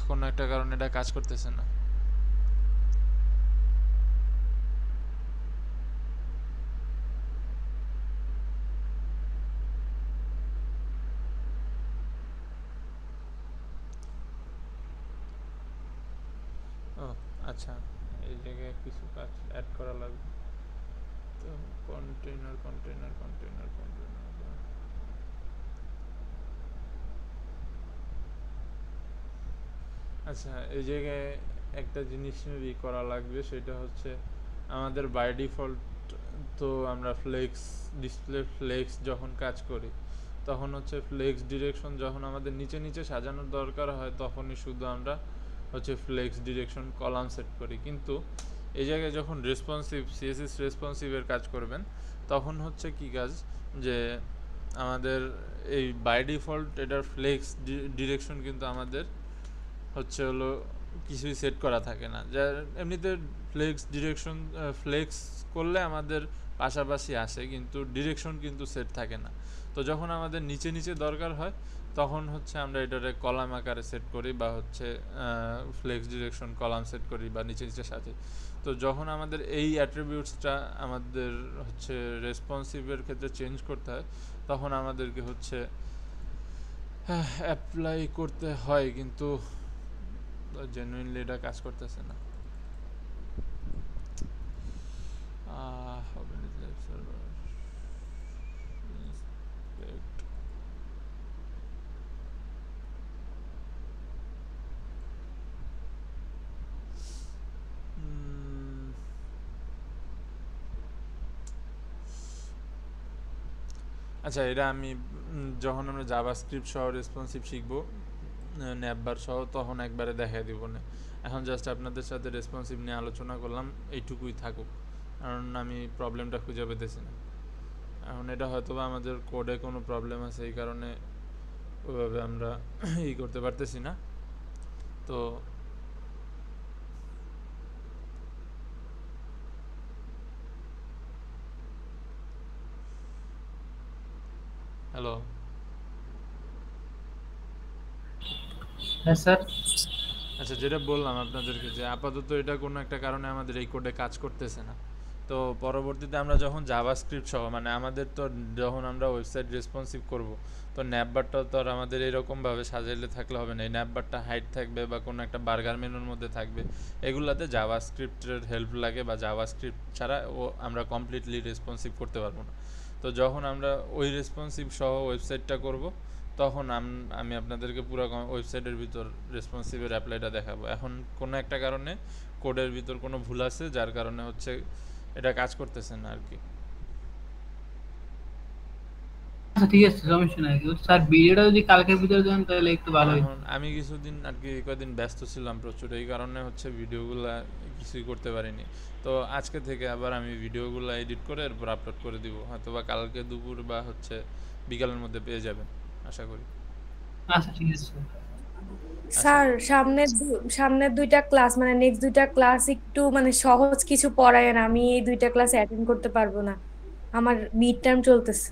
কোনো একটা কারণে এটা কাজ করতেছে না। ও আচ্ছা, এই জায়গায় কিছু কাজ অ্যাড করা লাগবে। তো কন্টেইনার কন্টেইনার কন্টেইনার কন্টেইনার, আচ্ছা এই জায়গায় একটা জিনিস করা লাগবে, সেটা হচ্ছে আমাদের বাই ডিফল্ট তো আমরা ফ্লেক্স ডিসপ্লে ফ্লেক্স যখন কাজ করি, তখন হচ্ছে ফ্লেক্স ডিরেকশন যখন আমাদের নিচে নিচে সাজানোর দরকার হয়, তখনই শুধু আমরা হচ্ছে ফ্লেক্স ডিরেকশন কলাম সেট করি। কিন্তু এই জায়গায় যখন রেসপন্সিভ সিএসএস রেসপন্সিভের কাজ করবেন, তখন হচ্ছে কি কাজ, যে আমাদের এই বাই ডিফল্ট এটার ফ্লেক্স ডিরেকশন কিন্তু আমাদের হচ্ছে হলো কিছুই সেট করা থাকে না। যার এমনিতে ফ্লেক্স ডিরেকশন ফ্লেক্স করলে আমাদের পাশাপাশি আসে, কিন্তু ডিরেকশন কিন্তু সেট থাকে না। তো যখন আমাদের নিচে নিচে দরকার হয়, তখন হচ্ছে আমরা এটারে কলাম আকারে সেট করি, বা হচ্ছে ফ্লেক্স ডিরেকশন কলাম সেট করি, বা নিচে নিচে সাজাই। তো যখন আমাদের এই অ্যাট্রিবিউটসটা আমাদের হচ্ছে রেসপন্সিভের ক্ষেত্রে চেঞ্জ করতে হয়, তখন আমাদেরকে হচ্ছে অ্যাপ্লাই করতে হয়। কিন্তু জেনুইনলি এটা কাজ করতেছে না। Open is live server. Inspect. আচ্ছা, এটা আমি যখন আমরা জাভাস্ক্রিপ্ট সহ রেসপন্সিভ শিখবো ন্যাপবার সহ, তখন একবারে দেখাই দিব না। এখন জাস্ট আপনাদের সাথে রেসপন্সিভ নিয়ে আলোচনা করলাম, এইটুকুই থাকুক, কারণ আমি প্রবলেমটা খুঁজে পেতেছি না। এখন এটা হয়তো বা আমাদের কোডে কোনো প্রবলেম আছে, এই কারণে ওইভাবে আমরা করতে পারতেছি না। তো হ্যালো, হ্যাঁ স্যার। আচ্ছা, যেটা বললাম আপনাদেরকে যে আপাতত এটা কোনো একটা কারণে আমাদের এই কোডে কাজ করতেছে না। তো পরবর্তীতে আমরা যখন জাভাস্ক্রিপ্ট সহ, মানে আমাদের তো যখন আমরা ওয়েবসাইট রেসপন্সিভ করব, তো ন্যাপবারটা তো আর আমাদের এরকমভাবে সাজাইলে থাকলে হবে না। এই ন্যাপবারটা হাইড থাকবে বা কোনো একটা বার্গার মেনুর মধ্যে থাকবে, এগুলাতে জাভাস্ক্রিপ্টের হেল্প লাগে, বা জাভাস্ক্রিপ্ট ছাড়া আমরা কমপ্লিটলি রেসপন্সিভ করতে পারবো না। তো যখন আমরা ওই রেসপন্সিভ সহ ওয়েবসাইটটা করব, তখন আমি আপনাদেরকে পুরো ওয়েবসাইটের ভিতর রেসপন্সিভের অ্যাপ্লাইটা দেখাবো। এখন কোনো একটা কারণে কোডের ভিতর কোনো ভুল আছে, যার কারণে হচ্ছে এটা কাজ করতেছে না আর কি। আচ্ছা ঠিক আছে, সমস্যা নাই। স্যার ভিডিওটা যদি কালকের ভিতরে দেন তাহলে একটু ভালো হয়। এখন আমি কিছুদিন আর কি কয়েকদিন ব্যস্ত ছিলাম প্রচুর, এই কারণে হচ্ছে ভিডিওগুলা কিছুই করতে পারিনি। তো আজকে থেকে আবার আমি ভিডিওগুলো এডিট করে এরপর আপলোড করে দিব, হয়তো বা কালকে দুপুর বা হচ্ছে বিকালের মধ্যে পেয়ে যাবেন আশা করি। আচ্ছা ঠিক আছে স্যার সামনের দুইটা ক্লাস মানে নেক্সট দুইটা ক্লাস একটু মানে সহজ কিছু পড়ায়েন, আমি এই দুইটা ক্লাস অ্যাটেন্ড করতে পারবো না, আমার মিড টার্ম চলতেছে।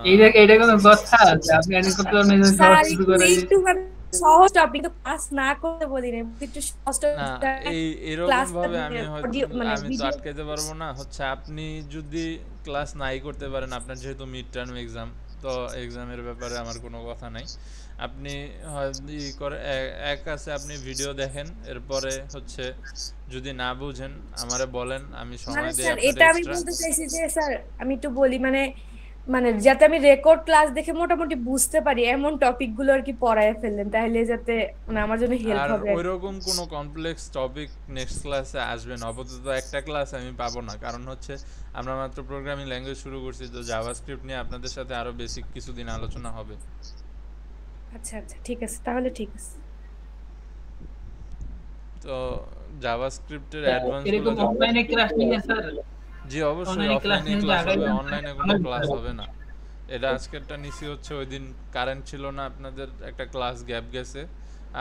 এইটা কোনো কথা যে আপনি অ্যাটেন্ড করতে পারবেন না, স্যার সহজ শুরু করে একটু মানে সহজ টপিক তো ক্লাস না করতে বলি না, একটু সহজ না, এরকম ক্লাস ভাবে আমি মানে তো ভিডিও আটকাইতে পারবো না। হচ্ছে আপনি যদি ক্লাস নাই করতে পারেন, আপনার যেহেতু মিড টার্ম এক্সাম, তো এক্সামের ব্যাপারে আমার কোনো কথা নাই। আপনি এক আছে, আপনি ভিডিও দেখেন, এরপরে হচ্ছে যদি না বুঝেন আমারে বলেন, আমি মানে সময় দেই স্যার আপনার এটা আমি এক্সট্রা। বলতে চাইছি যে স্যার আমি একটু বলি মানে মানে যাতে আমি রেকর্ড ক্লাস দেখে মোটামুটি বুঝতে পারি এমন টপিক গুলো আর কি পড়ায় ফেললেন, তাহলে যাতে মানে আমার জন্য হেল্প আর হবে। ওইরকম কোনো কমপ্লেক্স টপিক নেক্সট ক্লাসে আসবে না, আপাতত একটা ক্লাস আমি পাবো না, কারণ হচ্ছে আমরা মাত্র প্রোগ্রামিং ল্যাঙ্গুয়েজ শুরু করছি। তো জাভাস্ক্রিপ্ট নিয়ে আপনাদের সাথে আরো বেসিক কিছুদিন আলোচনা হবে। আচ্ছা আচ্ছা ঠিক আছে, তাহলে ঠিক আছে। তো জাভাস্ক্রিপ্টের অ্যাডভান্স গুলো এরকম অনলাইনে ক্লাস নিয়ে স্যার, জি অবশ্যই অনলাইনে ক্লাস অফলাইনে নিয়ে ক্লাস আগামী হবে, অনলাইনে কোনো ক্লাস হবে না। এটা আজকেরটা নিছি হচ্ছে ওই দিন কারেন্ট ছিল না, আপনাদের একটা ক্লাস গ্যাপ গেছে।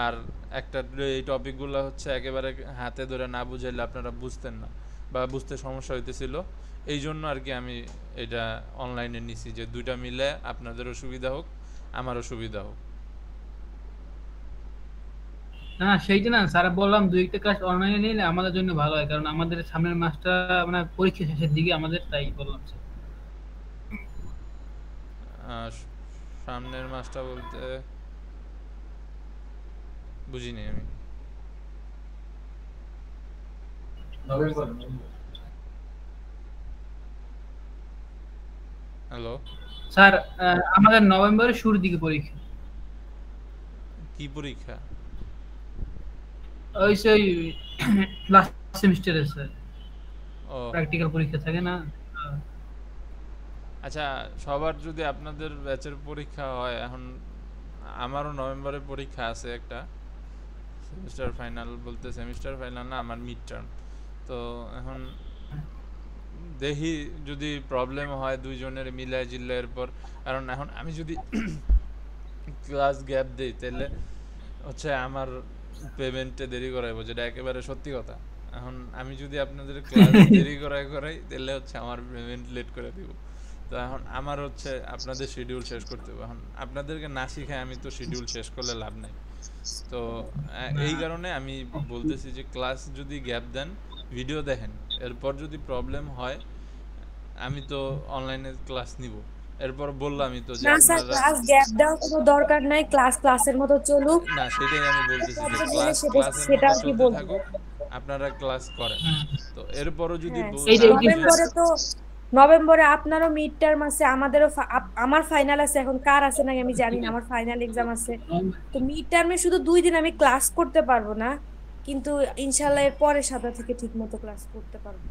আর একটা এই টপিকগুলো হচ্ছে একেবারে হাতে ধরে না বুঝাইলে আপনারা বুঝতেন না বা বুঝতে সমস্যা হইতেছিল, এই জন্য আর কি আমি এটা অনলাইনে নিছি, যে দুইটা মিলে আপনাদেরও সুবিধা হোক আমারও সুবিধা হোক। না সেইটা না স্যার, বললাম দুই একটা ক্লাস অনলাইনে নিলে আমাদের জন্য ভালো হয়, কারণ আমাদের সামনের মাসটা মানে পরীক্ষা শেষের দিকে আমাদের, তাই বললাম স্যার। সামনের মাসটা বলতে বুঝিনি আমি। হ্যালো স্যার আমাদের নভেম্বরের শুরুর দিকে পরীক্ষা। কি পরীক্ষা? ওই সেই লাস্ট সেমিস্টারে স্যার ও প্র্যাকটিক্যাল পরীক্ষা থাকে না। আচ্ছা, সবার যদি আপনাদের ব্যাচের পরীক্ষা হয়, এখন আমারও নভেম্বরে পরীক্ষা আছে একটা, সেমিস্টার ফাইনাল বলতে সেমিস্টার ফাইনাল না, আমার মিড টার্ম। তো এখন দেখি যদি প্রবলেম হয় দুইজনের মিলায় জিল্লা এরপর, কারণ এখন আমি যদি ক্লাস গ্যাপ দিই তাহলে হচ্ছে আমার পেমেন্টে দেরি করাইবো, যেটা একেবারে সত্যি কথা। এখন আমি যদি আপনাদের ক্লাস দেরি করাই তাহলে হচ্ছে আমার পেমেন্ট লেট করে দিব। তো এখন আমার হচ্ছে আপনাদের শিডিউল শেষ করতে হবে, এখন আপনাদেরকে না শিখায় আমি তো শিডিউল শেষ করলে লাভ নাই। তো এই কারণে আমি বলতেছি যে ক্লাস যদি গ্যাপ দেন, ভিডিও দেখেন, এরপর যদি প্রবলেম হয় আমি তো অনলাইনে ক্লাস নিব, এরপর বললামই তো যে না স্যার, আপনারা ক্লাস গ্যাপ দেওয়ার কোনো দরকার নাই, ক্লাস ক্লাসের মতো চলুক। না, সেটাই আমি বলতেছি যে পর্যায়ে গেলে ক্লাস সেটা ক্লাসের সেটা মতো আর কি চলতে বলবো। থাকুক, আপনারা ক্লাস করেন। তো এরপরও যদি হ্যাঁ এইটা চান, এইটাই নভেম্বরে তো, নভেম্বরে আপনারও মিড টার্ম আছে, আমাদেরও আমার ফাইনাল আছে, এখন কার আছে নাকি আমি জানি না, আমার ফাইনাল এক্সাম আছে। তো মিড টার্মে শুধু 2 দিন আমি ক্লাস করতে পারবো না, কিন্তু ইনশাল্লাহ এর পরের সপ্তাহ থেকে ঠিক মতো ক্লাস করতে পারবো।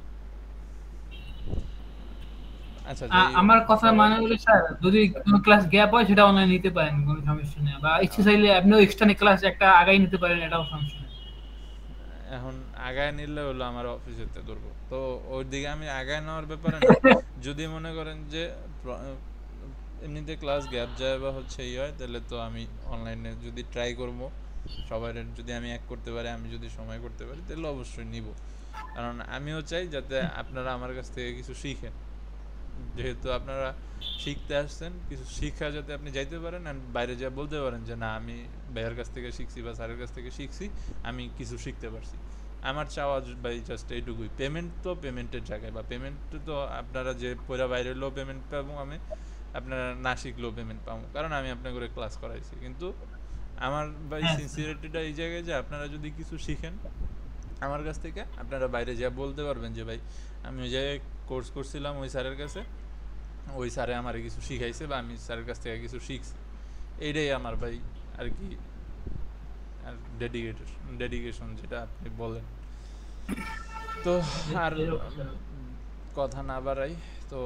আচ্ছা যাই হোক, আমার কথা সবাই মানে হলো স্যার, যদি কোনো ক্লাস গ্যাপ হয় সেটা অনলাইন নিতে পারেন, কোনো সমস্যা নেই, বা ইচ্ছে চাইলে আপনিও এক্সটার্নাল ক্লাস একটা আগাই নিতে পারেন, এটাও সমস্যা নেই। এখন আগায় নিলে হলো আমার অফিসেতে ধরবো, তো ওই দিকে আমি আগায় নেওয়ার ব্যাপারে না। যদি মনে করেন যে এমনিতে ক্লাস গ্যাপ যায় বা হচ্ছে ই হয়, তাহলে তো আমি অনলাইনে যদি ট্রাই করব, সবাই যদি আমি এক করতে পারি, আমি যদি সময় করতে পারি, তাহলে অবশ্যই নিব। কারণ আমিও চাই যাতে আপনারা আমার কাছ থেকে কিছু শিখেন, যেহেতু আপনারা শিখতে আসছেন, কিছু শিক্ষা যাতে আপনি যাইতে পারেন and বাইরে যা বলতে পারেন যে না আমি ভাইয়ের কাছ থেকে শিখছি বা স্যারের কাছ থেকে শিখছি, আমি কিছু শিখতে পারছি। আমার চাওয়া ভাই জাস্ট এইটুকুই। পেমেন্ট তো পেমেন্টের জায়গায়, বা পেমেন্ট তো আপনারা যে পয়লা বাইরে হলেও পেমেন্ট পাবো আমি, আপনারা না শিখলেও পেমেন্ট পাবো, কারণ আমি আপনার করে ক্লাস করাইছি। কিন্তু আমার ভাই হ্যাঁ সিনসিয়ারিটিটা এই জায়গায় যে আপনারা যদি কিছু শিখেন আমার কাছ থেকে, আপনারা বাইরে যা বলতে পারবেন যে ভাই আমি ওই জায়গায় কোর্স করছিলাম ওই স্যারের কাছে, ওই স্যারে আমার কিছু শিখাইছে বা আমি স্যারের কাছ থেকে কিছু শিখছি। এইটাই আমার ভাই আর কি, আর ডেডিকেশন যেটা আপনি বলেন। তো আর এরকম স্যার। কথা না বাড়াই, তো